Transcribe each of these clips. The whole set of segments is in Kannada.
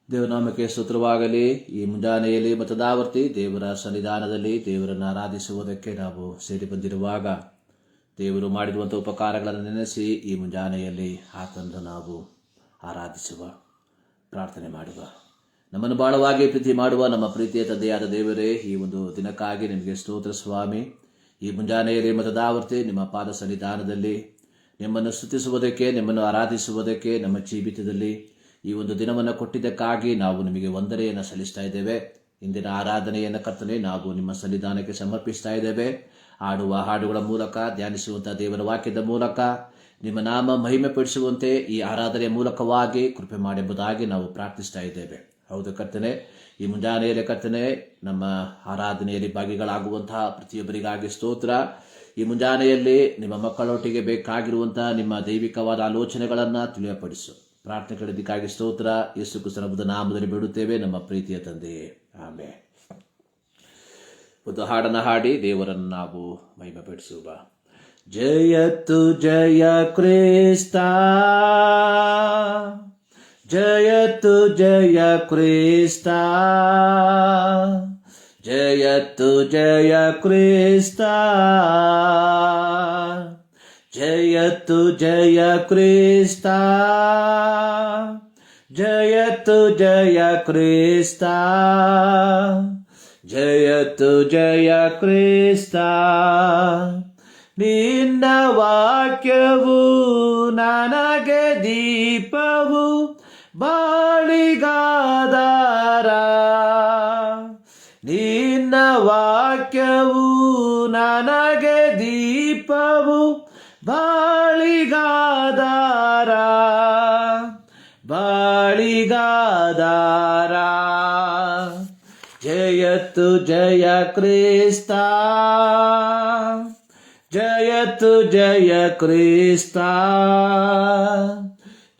ದೇವನಾಮಕ್ಕೆ ಸ್ತೋತ್ರವಾಗಲಿ. ಈ ಮುಂಜಾನೆಯಲ್ಲಿ ಮತದಾವರ್ತಿ ದೇವರ ಸನ್ನಿಧಾನದಲ್ಲಿ ದೇವರನ್ನು ಆರಾಧಿಸುವುದಕ್ಕೆ ನಾವು ಸೇರಿ ಬಂದಿರುವಾಗ ದೇವರು ಮಾಡಿರುವಂಥ ಉಪಕಾರಗಳನ್ನು ನೆನೆಸಿ ಈ ಮುಂಜಾನೆಯಲ್ಲಿ ಆತನನ್ನು ನಾವು ಆರಾಧಿಸುವ, ಪ್ರಾರ್ಥನೆ ಮಾಡುವ. ನಮ್ಮನ್ನು ಬಹಳವಾಗಿ ಪ್ರೀತಿ ಮಾಡುವ ನಮ್ಮ ಪ್ರೀತಿಯ ತಂದೆಯಾದ ದೇವರೇ, ಈ ಒಂದು ದಿನಕ್ಕಾಗಿ ನಿಮಗೆ ಸ್ತೋತ್ರ ಸ್ವಾಮಿ. ಈ ಮುಂಜಾನೆಯಲ್ಲಿ ಮತದಾವರ್ತಿ ನಿಮ್ಮ ಪಾದ ಸನ್ನಿಧಾನದಲ್ಲಿ ನಿಮ್ಮನ್ನು ಸ್ತುತಿಸುವುದಕ್ಕೆ, ನಿಮ್ಮನ್ನು ಆರಾಧಿಸುವುದಕ್ಕೆ, ನಮ್ಮ ಜೀವಿತದಲ್ಲಿ ಈ ಒಂದು ದಿನವನ್ನು ಕೊಟ್ಟಿದ್ದಕ್ಕಾಗಿ ನಾವು ನಿಮಗೆ ವಂದನೆಯನ್ನು ಸಲ್ಲಿಸ್ತಾ ಇದ್ದೇವೆ. ಇಂದಿನ ಆರಾಧನೆಯನ್ನು ಕರ್ತನೆ ನಾವು ನಿಮ್ಮ ಸನ್ನಿಧಾನಕ್ಕೆ ಸಮರ್ಪಿಸ್ತಾ ಇದ್ದೇವೆ. ಆಡುವ ಹಾಡುಗಳ ಮೂಲಕ, ಧ್ಯಾನಿಸುವಂಥ ದೇವರ ವಾಕ್ಯದ ಮೂಲಕ ನಿಮ್ಮ ನಾಮ ಮಹಿಮೆ ಪಡಿಸುವಂತೆ ಈ ಆರಾಧನೆಯ ಮೂಲಕವಾಗಿ ಕೃಪೆ ಮಾಡೆಂಬುದಾಗಿ ನಾವು ಪ್ರಾರ್ಥಿಸ್ತಾ ಇದ್ದೇವೆ. ಹೌದು ಕರ್ತನೆ, ಈ ಮುಂಜಾನೆಯಲ್ಲಿ ಕರ್ತನೆ ನಮ್ಮ ಆರಾಧನೆಯಲ್ಲಿ ಭಾಗಿಗಳಾಗುವಂತಹ ಪ್ರತಿಯೊಬ್ಬರಿಗಾಗಿ ಸ್ತೋತ್ರ. ಈ ಮುಂಜಾನೆಯಲ್ಲಿ ನಿಮ್ಮ ಮಕ್ಕಳೊಟ್ಟಿಗೆ ಬೇಕಾಗಿರುವಂತಹ ನಿಮ್ಮ ದೈವಿಕವಾದ ಆಲೋಚನೆಗಳನ್ನು ತಿಳಿಯಪಡಿಸು. ಪ್ರಾರ್ಥನೆ ಕಡೆದಕ್ಕಾಗಿ ಸ್ತೋತ್ರ. ಯೇಸು ಕ್ರಿಸ್ತನ ನಾಮದಲ್ಲಿ ಬಿಡುತ್ತೇವೆ ನಮ್ಮ ಪ್ರೀತಿಯ ತಂದೆಯೇ, ಆಮೆನ್. ಒಂದು ಹಾಡನ್ನು ಹಾಡಿ ದೇವರನ್ನು ನಾವು ಮಹಿಮೆ ಪಡಿಸುವ. ಜಯತ್ತು ಜಯ ಕ್ರಿಸ್ತ, ಜಯತ್ತು ಜಯ ಕ್ರಿಸ್ತ, ಜಯತ್ತು ಜಯ ಕ್ರಿಸ್ತ, ಜಯತ್ತು ಜಯ ಕ್ರಿಸ್ತ, ಜಯತ್ತು ಜಯ ಕ್ರಿಸ್ತ, ಜಯತ್ತು ಜಯ ಕ್ರಿಸ್ತ. ನಿನ್ನ ವಾಕ್ಯವು ನನಗೆ ದೀಪವು, ಬಾಳಿಗಾದಾರ. ನಿನ್ನ ವಾಕ್ಯವು ನನಗೆ ದೀಪವು, ಬಾಳಿಗಾದಾರ, ಬಾಳಿಗಾದಾರ. ಜಯತ್ತು ಜಯ ಕ್ರಿಸ್ತ, ಜಯತ್ತು ಜಯ ಕ್ರಿಸ್ತ,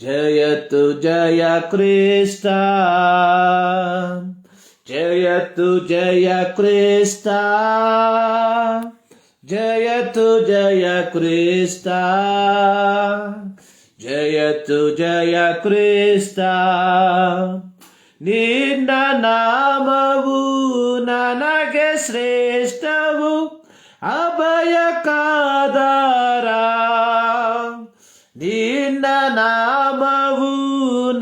ಜಯತ್ತು ಜಯ ಕ್ರಿಸ್ತ, ಜಯತ್ತು ಜಯ ಕ್ರಿಸ್ತ, ಜಯತ್ತು ಜಯ ಕ್ರಿಸ್ತ, ಜಯತ್ತು ಜಯ ಕ್ರಿಸ್ತ. ನಿನ್ನ ನಾಮವು ನನಗೆ ಶ್ರೇಷ್ಠವು, ಅಭಯಕಾದಾರ. ನಿನ್ನ ನಾಮವು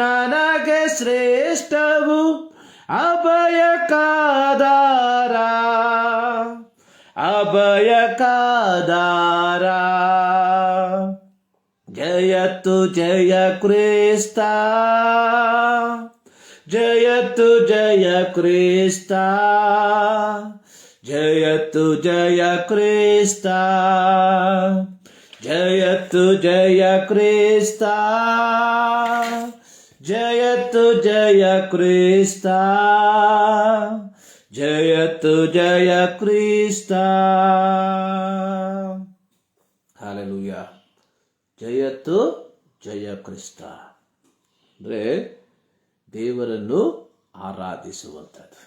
ನನಗೆ ಶ್ರೇಷ್ಠವು, ಅಭಯಕಾದಾರ, ಅಭಯಕಾದಾರ. ಜಯತ್ತು ಜಯ ಕ್ರಿಸ್ತ, ಜಯತ್ತು ಜಯ ಕ್ರಿಸ್ತ, ಜಯತ್ತು ಜಯ ಕ್ರಿಸ್ತ, ಜಯತ್ತು ಜಯ ಕ್ರಿಸ್ತ, ಜಯತ್ತು ಜಯ ಕ್ರಿಸ್ತ, ಜಯತ್ತು ಜಯ ಕ್ರಿಸ್ತ. ಹಲ್ಲೆಲೂಯಾ. ಜಯತ್ತು ಜಯ ಕ್ರಿಸ್ತ ಅಂದರೆ ದೇವರನ್ನು ಆರಾಧಿಸುವಂಥದ್ದು.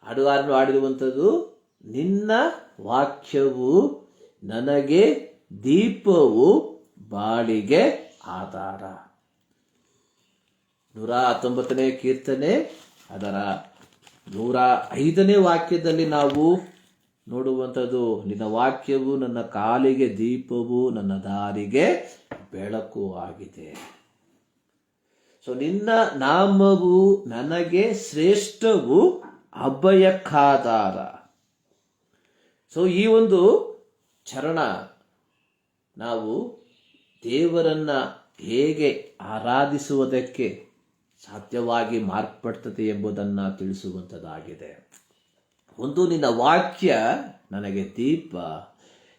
ಹಾಡುಗಾರನು ಹಾಡಿರುವಂಥದ್ದು, ನಿನ್ನ ವಾಕ್ಯವು ನನಗೆ ದೀಪವು, ಬಾಳಿಗೆ ಆಧಾರ. 119ನೇ ಕೀರ್ತನೆ ಅದರ 105ನೇ ವಾಕ್ಯದಲ್ಲಿ ನಾವು ನೋಡುವಂಥದ್ದು, ನಿನ್ನ ವಾಕ್ಯವು ನನ್ನ ಕಾಲಿಗೆ ದೀಪವು, ನನ್ನ ದಾರಿಗೆ ಬೆಳಕು ಆಗಿದೆ. ಸೊ ನಿನ್ನ ನಾಮವು ನನಗೆ ಶ್ರೇಷ್ಠವು, ಅಭಯಕ್ಕಾಧಾರ. ಸೊ ಈ ಒಂದು ಚರಣ ನಾವು ದೇವರನ್ನ ಹೇಗೆ ಆರಾಧಿಸುವುದಕ್ಕೆ ಸಾಧ್ಯವಾಗಿ ಮಾರ್ಪಡ್ತದೆ ಎಂಬುದನ್ನು ತಿಳಿಸುವಂಥದ್ದಾಗಿದೆ. ಒಂದು, ನಿನ್ನ ವಾಕ್ಯ ನನಗೆ ದೀಪ.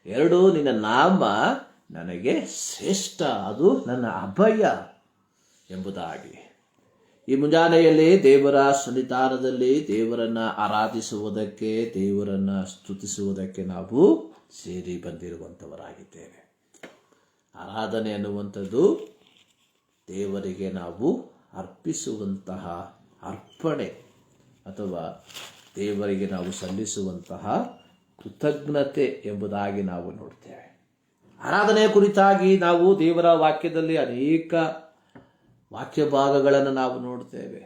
2, ನಿನ್ನ ನಾಮ ನನಗೆ ಶ್ರೇಷ್ಠ, ಅದು ನನ್ನ ಅಭಯ ಎಂಬುದಾಗಿ. ಈ ಮುಂಜಾನೆಯಲ್ಲಿ ದೇವರ ಸನ್ನಿಧಾನದಲ್ಲಿ ದೇವರನ್ನ ಆರಾಧಿಸುವುದಕ್ಕೆ, ದೇವರನ್ನ ಸ್ತುತಿಸುವುದಕ್ಕೆ ನಾವು ಸೇರಿ ಬಂದಿರುವಂಥವರಾಗಿದ್ದೇವೆ. ಆರಾಧನೆ ಅನ್ನುವಂಥದ್ದು ದೇವರಿಗೆ ನಾವು ಅರ್ಪಿಸುವಂತಹ ಅರ್ಪಣೆ ಅಥವಾ ದೇವರಿಗೆ ನಾವು ಸಲ್ಲಿಸುವಂತಹ ಕೃತಜ್ಞತೆ ಎಂಬುದಾಗಿ ನಾವು ನೋಡ್ತೇವೆ. ಆರಾಧನೆಯ ಕುರಿತಾಗಿ ನಾವು ದೇವರ ವಾಕ್ಯದಲ್ಲಿ ಅನೇಕ ವಾಕ್ಯ ಭಾಗಗಳನ್ನು ನಾವು ನೋಡ್ತೇವೆ.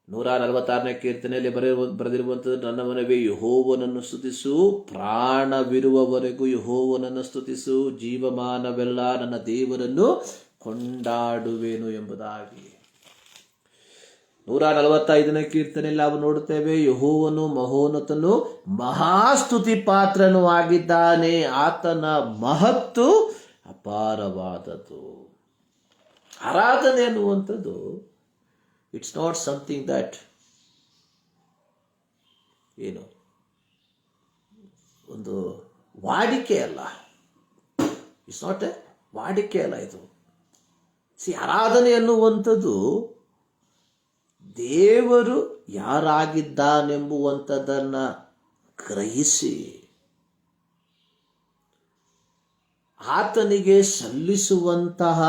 146ನೇ ಕೀರ್ತನೆಯಲ್ಲಿ ಬರೆದಿರುವಂಥದ್ದು, ನನ್ನ ಮನವೇ ಯೆಹೋವನನ್ನು ಸ್ತುತಿಸು, ಪ್ರಾಣವಿರುವವರೆಗೂ ಯೆಹೋವನನ್ನು ಸ್ತುತಿಸು, ಜೀವಮಾನವೆಲ್ಲ ನನ್ನ ದೇವರನ್ನು ಕೊಂಡಾಡುವೆನು ಎಂಬುದಾಗಿ. 145ನೇ ಕೀರ್ತನೆಯಲ್ಲಿ ನಾವು ನೋಡುತ್ತೇವೆ, ಯೆಹೋವನು ಮಹೋನ್ನತನು, ಮಹಾಸ್ತುತಿ ಪಾತ್ರನು ಆಗಿದ್ದಾನೆ, ಆತನ ಮಹತ್ತು ಅಪಾರವಾದದ್ದು. ಆರಾಧನೆ ಅನ್ನುವಂಥದ್ದು ಇಟ್ಸ್ ನಾಟ್ ಸಮಥಿಂಗ್ ದಟ್ ಒಂದು ವಾಡಿಕೆ ಅಲ್ಲ. ಇಟ್ಸ್ ನಾಟ್ ಎ ವಾಡಿಕೆ ಅಲ್ಲ ಇದು. ಆರಾಧನೆ ಅನ್ನುವಂಥದ್ದು ದೇವರು ಯಾರಾಗಿದ್ದಾನೆಂಬುವಂಥದ್ದನ್ನ ಗ್ರಹಿಸಿ ಆತನಿಗೆ ಸಲ್ಲಿಸುವಂತಹ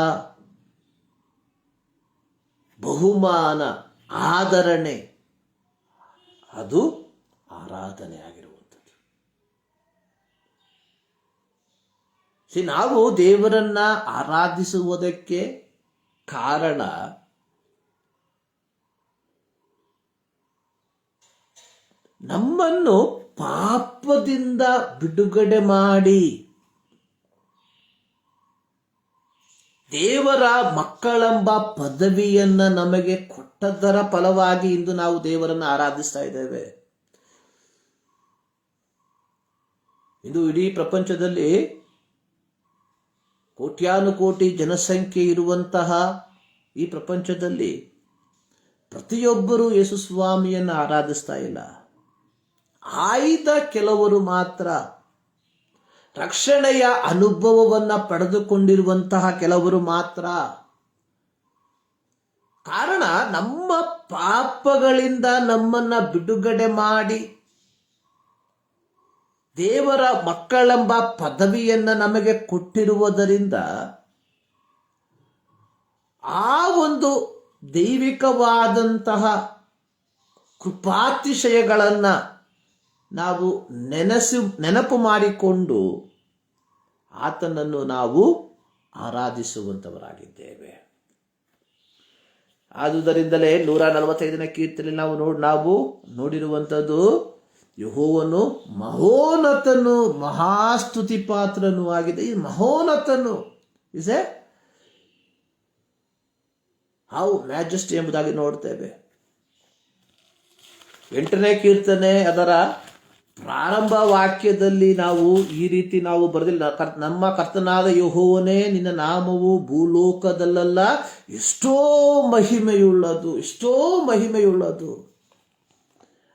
ಬಹುಮಾನ, ಆದರಣೆ, ಅದು ಆರಾಧನೆ ಆಗಿರುವಂಥದ್ದು. ನಾವು ದೇವರನ್ನ ಆರಾಧಿಸುವುದಕ್ಕೆ ಕಾರಣ ನಮ್ಮನ್ನು ಪಾಪದಿಂದ ಬಿಡುಗಡೆ ಮಾಡಿ ದೇವರ ಮಕ್ಕಳೆಂಬ ಪದವಿಯನ್ನ ನಮಗೆ ಕೊಟ್ಟದ್ದರ ಫಲವಾಗಿ ಇಂದು ನಾವು ದೇವರನ್ನು ಆರಾಧಿಸ್ತಾ ಇದ್ದೇವೆ. ಇಂದು ಇಡೀ ಪ್ರಪಂಚದಲ್ಲಿ ಕೋಟ್ಯಾನುಕೋಟಿ ಜನಸಂಖ್ಯೆ ಇರುವಂತಹ ಈ ಪ್ರಪಂಚದಲ್ಲಿ ಪ್ರತಿಯೊಬ್ಬರೂ ಯೇಸು ಸ್ವಾಮಿಯನ್ನು ಆರಾಧಿಸ್ತಾ ಇಲ್ಲ. ಆಯ್ದ ಕೆಲವರು ಮಾತ್ರ, ರಕ್ಷಣೆಯ ಅನುಭವವನ್ನ ಪಡೆದುಕೊಂಡಿರುವಂತಹ ಕೆಲವರು ಮಾತ್ರ. ಕಾರಣ, ನಮ್ಮ ಪಾಪಗಳಿಂದ ನಮ್ಮನ್ನ ಬಿಡುಗಡೆ ಮಾಡಿ ದೇವರ ಮಕ್ಕಳೆಂಬ ಪದವಿಯನ್ನ ನಮಗೆ ಕೊಟ್ಟಿರುವುದರಿಂದ ಆ ಒಂದು ದೈವಿಕವಾದಂತಹ ಕೃಪಾತಿಶಯಗಳನ್ನ ನಾವು ನೆನಪು ಮಾಡಿಕೊಂಡು ಆತನನ್ನು ನಾವು ಆರಾಧಿಸುವಂತವರಾಗಿದ್ದೇವೆ. ಆದುದರಿಂದಲೇ 145ನೇ ಕೀರ್ತನೆಯಲ್ಲಿ ನಾವು ನೋಡಿರುವಂಥದ್ದು, ಯೆಹೋವನು ಮಹೋನ್ನತನು, ಮಹಾಸ್ತುತಿ ಪಾತ್ರನು ಆಗಿದೆ. ಈ ಮಹೋನ್ನತನು ಇಸ್ ಎ ಹೌ ಮ್ಯಾಜೆಸ್ಟಿ ಎಂಬುದಾಗಿ ನೋಡ್ತೇವೆ. 8ನೇ ಕೀರ್ತನೆ ಅದರ ಪ್ರಾರಂಭ ವಾಕ್ಯದಲ್ಲಿ ನಾವು ಈ ರೀತಿ ನಾವು ಬರೆದಿಲ್ಲ, ನಮ್ಮ ಕರ್ತನಾದ ಯೆಹೋವನೇ, ನಿನ್ನ ನಾಮವು ಭೂಲೋಕದಲ್ಲೆಲ್ಲ ಎಷ್ಟೋ ಮಹಿಮೆಯುಳ್ಳದು, ಎಷ್ಟೋ ಮಹಿಮೆಯುಳ್ಳದು.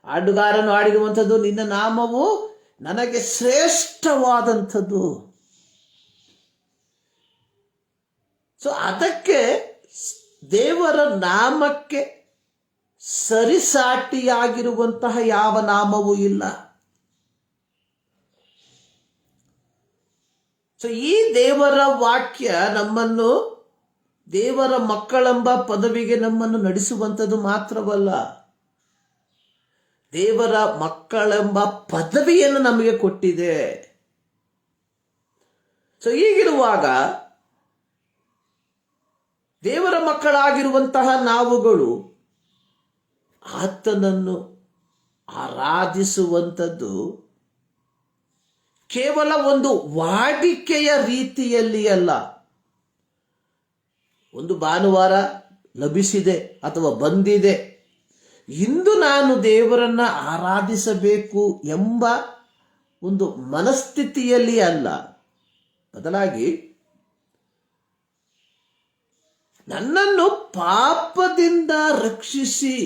ಹಾಡುಗಾರನು ಹಾಡಿರುವಂಥದ್ದು, ನಿನ್ನ ನಾಮವು ನನಗೆ ಶ್ರೇಷ್ಠವಾದಂಥದ್ದು. ಸೊ ಅದಕ್ಕೆ ದೇವರ ನಾಮಕ್ಕೆ ಸರಿಸಾಟಿಯಾಗಿರುವಂತಹ ಯಾವ ನಾಮವೂ ಇಲ್ಲ. ಸೊ ಈ ದೇವರ ವಾಕ್ಯ ನಮ್ಮನ್ನು ದೇವರ ಮಕ್ಕಳೆಂಬ ಪದವಿಗೆ ನಮ್ಮನ್ನು ನಡೆಸುವಂಥದ್ದು ಮಾತ್ರವಲ್ಲ, ದೇವರ ಮಕ್ಕಳೆಂಬ ಪದವಿಯನ್ನು ನಮಗೆ ಕೊಟ್ಟಿದೆ. ಸೊ ಹೀಗಿರುವಾಗ ದೇವರ ಮಕ್ಕಳಾಗಿರುವಂತಹ ನಾವುಗಳು ಆತನನ್ನು ಆರಾಧಿಸುವಂಥದ್ದು ಕೇವಲ ಒಂದು ವಾಡಿಕೆಯ ರೀತಿಯಲ್ಲಿ ಅಲ್ಲ. ಒಂದು ಭಾನುವಾರ ಲಭಿಸಿದೆ ಅಥವಾ ಬಂದಿದೆ, ಇಂದು ನಾನು ದೇವರನ್ನ ಆರಾಧಿಸಬೇಕು ಎಂಬ ಒಂದು ಮನಸ್ಥಿತಿಯಲ್ಲಿ ಅಲ್ಲ. ಬದಲಾಗಿ ನನ್ನನ್ನು ಪಾಪದಿಂದ ರಕ್ಷಿಸಿ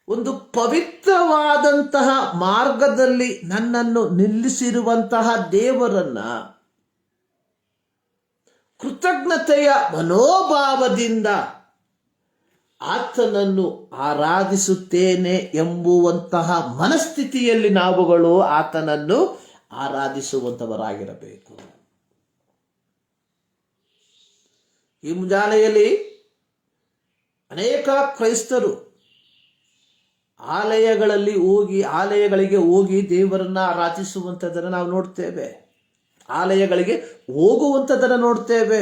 ಒಂದು ಪವಿತ್ರವಾದಂತಹ ಮಾರ್ಗದಲ್ಲಿ ನನ್ನನ್ನು ನಿಲ್ಲಿಸಿರುವಂತಹ ದೇವರನ್ನ ಕೃತಜ್ಞತೆಯ ಮನೋಭಾವದಿಂದ ಆತನನ್ನು ಆರಾಧಿಸುತ್ತೇನೆ ಎಂಬುವಂತಹ ಮನಸ್ಥಿತಿಯಲ್ಲಿ ನಾವುಗಳು ಆತನನ್ನು ಆರಾಧಿಸುವಂತವರಾಗಿರಬೇಕು. ಈ ಮುಂಜಾನೆಯಲ್ಲಿ ಅನೇಕ ಕ್ರೈಸ್ತರು ಆಲಯಗಳಿಗೆ ಹೋಗಿ ದೇವರನ್ನ ಆರಾಧಿಸುವಂಥದ್ದನ್ನು ನಾವು ನೋಡ್ತೇವೆ. ಆಲಯಗಳಿಗೆ ಹೋಗುವಂಥದ್ದನ್ನು ನೋಡ್ತೇವೆ.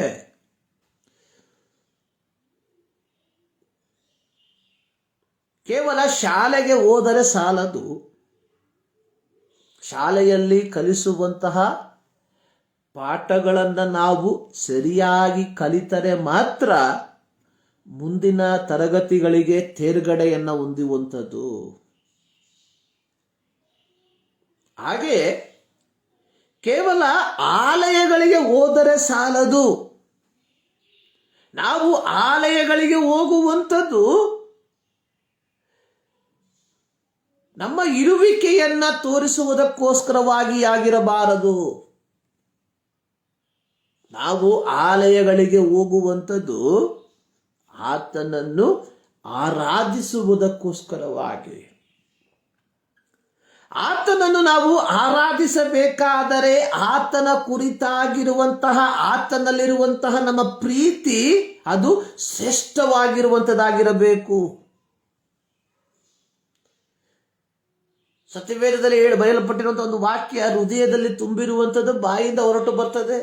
ಕೇವಲ ಶಾಲೆಗೆ ಹೋದರೆ ಸಾಲದು. ಶಾಲೆಯಲ್ಲಿ ಕಲಿಸುವಂತಹ ಪಾಠಗಳನ್ನು ನಾವು ಸರಿಯಾಗಿ ಕಲಿತರೆ ಮಾತ್ರ ಮುಂದಿನ ತರಗತಿಗಳಿಗೆ ತೇರ್ಗಡೆಯನ್ನು ಹೊಂದುವಂಥದ್ದು. ಹಾಗೆ ಕೇವಲ ಆಲಯಗಳಿಗೆ ಹೋದರೆ ಸಾಲದು. ನಾವು ಆಲಯಗಳಿಗೆ ಹೋಗುವಂಥದ್ದು ನಮ್ಮ ಇರುವಿಕೆಯನ್ನ ತೋರಿಸುವುದಕ್ಕೋಸ್ಕರವಾಗಿ ಆಗಿರಬಾರದು. ನಾವು ಆಲಯಗಳಿಗೆ ಹೋಗುವಂಥದ್ದು ಆತನನ್ನು ಆರಾಧಿಸುವುದಕ್ಕೋಸ್ಕರವಾಗಿ. ಆತನನ್ನು ನಾವು ಆರಾಧಿಸಬೇಕಾದರೆ ಆತನ ಕುರಿತಾಗಿರುವಂತಹ, ಆತನಲ್ಲಿರುವಂತಹ ನಮ್ಮ ಪ್ರೀತಿ ಅದು ಶ್ರೇಷ್ಠವಾಗಿರುವಂಥದ್ದಾಗಿರಬೇಕು. ಸತ್ಯವೇದದಲ್ಲಿ ಬಯಲುಪಟ್ಟಿರುವಂತಹ ಒಂದು ವಾಕ್ಯ, ಹೃದಯದಲ್ಲಿ ತುಂಬಿರುವಂಥದ್ದು ಬಾಯಿಂದ ಹೊರಟು ಬರ್ತದೆ.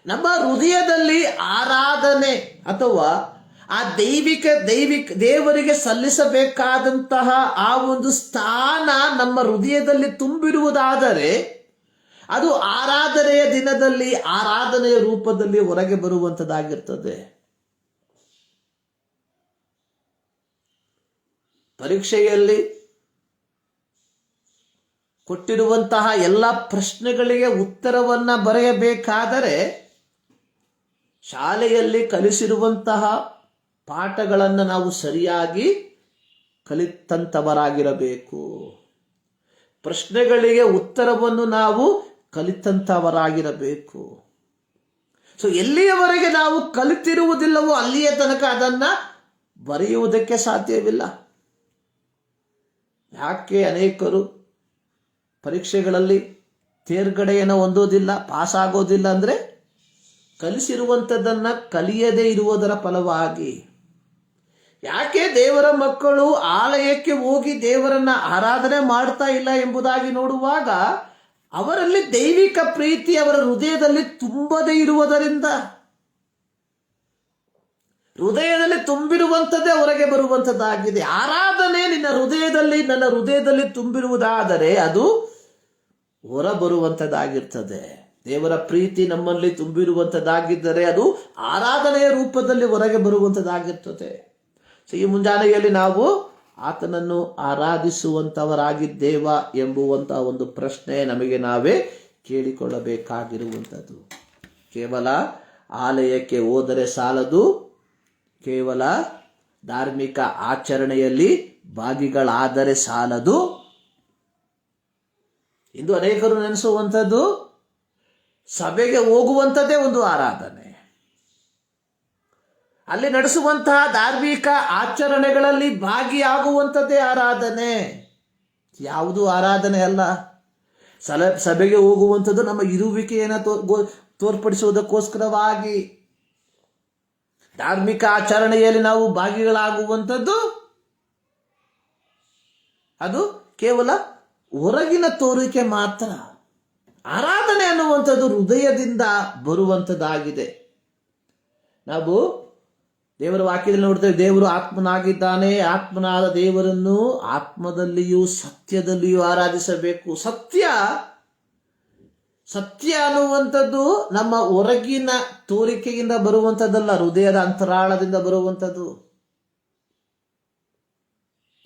ನಮ್ಮ ಹೃದಯದಲ್ಲಿ ಆರಾಧನೆ ಅಥವಾ ಆ ದೇವರಿಗೆ ಸಲ್ಲಿಸಬೇಕಾದಂತಹ ಆ ಒಂದು ಸ್ಥಾನ ನಮ್ಮ ಹೃದಯದಲ್ಲಿ ತುಂಬಿರುವುದಾದರೆ ಅದು ಆರಾಧನೆಯ ದಿನದಲ್ಲಿ ಆರಾಧನೆಯ ರೂಪದಲ್ಲಿ ಹೊರಗೆ ಬರುವಂಥದ್ದಾಗಿರ್ತದೆ. ಪರೀಕ್ಷೆಯಲ್ಲಿ ಕೊಟ್ಟಿರುವಂತಹ ಎಲ್ಲ ಪ್ರಶ್ನೆಗಳಿಗೆ ಉತ್ತರವನ್ನ ಬರೆಯಬೇಕಾದರೆ ಶಾಲೆಯಲ್ಲಿ ಕಲಿಸಿರುವಂತಹ ಪಾಠಗಳನ್ನು ನಾವು ಸರಿಯಾಗಿ ಕಲಿತಂತವರಾಗಿರಬೇಕು. ಪ್ರಶ್ನೆಗಳಿಗೆ ಉತ್ತರವನ್ನು ನಾವು ಕಲಿತಂತವರಾಗಿರಬೇಕು. ಸೊ ಎಲ್ಲಿಯವರೆಗೆ ನಾವು ಕಲಿತಿರುವುದಿಲ್ಲವೋ ಅಲ್ಲಿಯ ತನಕ ಅದನ್ನ ಬರೆಯುವುದಕ್ಕೆ ಸಾಧ್ಯವಿಲ್ಲ. ಯಾಕೆ ಅನೇಕರು ಪರೀಕ್ಷೆಗಳಲ್ಲಿ ತೇರ್ಗಡೆಯನ್ನು ಹೊಂದೋದಿಲ್ಲ, ಪಾಸ್ ಆಗೋದಿಲ್ಲ ಅಂದರೆ ಕಲಿಸಿರುವಂಥದ್ದನ್ನು ಕಲಿಯದೇ ಇರುವುದರ ಫಲವಾಗಿ. ಯಾಕೆ ದೇವರ ಮಕ್ಕಳು ಆಲಯಕ್ಕೆ ಹೋಗಿ ದೇವರನ್ನ ಆರಾಧನೆ ಮಾಡ್ತಾ ಇಲ್ಲ ಎಂಬುದಾಗಿ ನೋಡುವಾಗ ಅವರಲ್ಲಿ ದೈವಿಕ ಪ್ರೀತಿ ಅವರ ಹೃದಯದಲ್ಲಿ ತುಂಬದೇ ಇರುವುದರಿಂದ. ಹೃದಯದಲ್ಲಿ ತುಂಬಿರುವಂಥದ್ದೇ ಹೊರಗೆ ಬರುವಂಥದ್ದಾಗಿದೆ. ಆರಾಧನೆ ನನ್ನ ಹೃದಯದಲ್ಲಿ ತುಂಬಿರುವುದಾದರೆ ಅದು ಹೊರ ಬರುವಂಥದ್ದಾಗಿರ್ತದೆ. ದೇವರ ಪ್ರೀತಿ ನಮ್ಮಲ್ಲಿ ತುಂಬಿರುವಂಥದ್ದಾಗಿದ್ದರೆ ಅದು ಆರಾಧನೆಯ ರೂಪದಲ್ಲಿ ಹೊರಗೆ ಬರುವಂಥದ್ದಾಗಿರ್ತದೆ. ಸೊ ಈ ಮುಂಜಾನೆಯಲ್ಲಿ ನಾವು ಆತನನ್ನು ಆರಾಧಿಸುವಂಥವರಾಗಿದ್ದೇವಾ ಎಂಬುವಂತಹ ಒಂದು ಪ್ರಶ್ನೆ ನಮಗೆ ನಾವೇ ಕೇಳಿಕೊಳ್ಳಬೇಕಾಗಿರುವಂಥದ್ದು. ಕೇವಲ ಆಲಯಕ್ಕೆ ಹೋದರೆ ಸಾಲದು, ಕೇವಲ ಧಾರ್ಮಿಕ ಆಚರಣೆಯಲ್ಲಿ ಭಾಗಿಗಳಾದರೆ ಸಾಲದು. ಇಂದು ಅನೇಕರು ನೆನೆಸುವಂಥದ್ದು ಸಭೆಗೆ ಹೋಗುವಂಥದ್ದೇ ಒಂದು ಆರಾಧನೆ, ಅಲ್ಲಿ ನಡೆಸುವಂತಹ ಧಾರ್ಮಿಕ ಆಚರಣೆಗಳಲ್ಲಿ ಭಾಗಿಯಾಗುವಂಥದ್ದೇ ಆರಾಧನೆ. ಯಾವುದು ಆರಾಧನೆ ಅಲ್ಲ. ಸಭೆಗೆ ಹೋಗುವಂಥದ್ದು ನಮ್ಮ ಇರುವಿಕೆಯನ್ನು ತೋರ್ಪಡಿಸುವುದಕ್ಕೋಸ್ಕರವಾಗಿ. ಧಾರ್ಮಿಕ ಆಚರಣೆಯಲ್ಲಿ ನಾವು ಭಾಗಿಗಳಾಗುವಂಥದ್ದು ಅದು ಕೇವಲ ಹೊರಗಿನ ತೋರಿಕೆ ಮಾತ್ರ. ಆರಾಧನೆ ಅನ್ನುವಂಥದ್ದು ಹೃದಯದಿಂದ ಬರುವಂಥದ್ದಾಗಿದೆ. ನಾವು ದೇವರ ವಾಕ್ಯದಲ್ಲಿ ನೋಡ್ತೇವೆ, ದೇವರು ಆತ್ಮನಾಗಿದ್ದಾನೆ, ಆತ್ಮನಾದ ದೇವರನ್ನು ಆತ್ಮದಲ್ಲಿಯೂ ಸತ್ಯದಲ್ಲಿಯೂ ಆರಾಧಿಸಬೇಕು. ಸತ್ಯ ಅನ್ನುವಂಥದ್ದು ನಮ್ಮ ಹೊರಗಿನ ತೋರಿಕೆಯಿಂದ ಬರುವಂಥದ್ದಲ್ಲ, ಹೃದಯದ ಅಂತರಾಳದಿಂದ ಬರುವಂಥದ್ದು.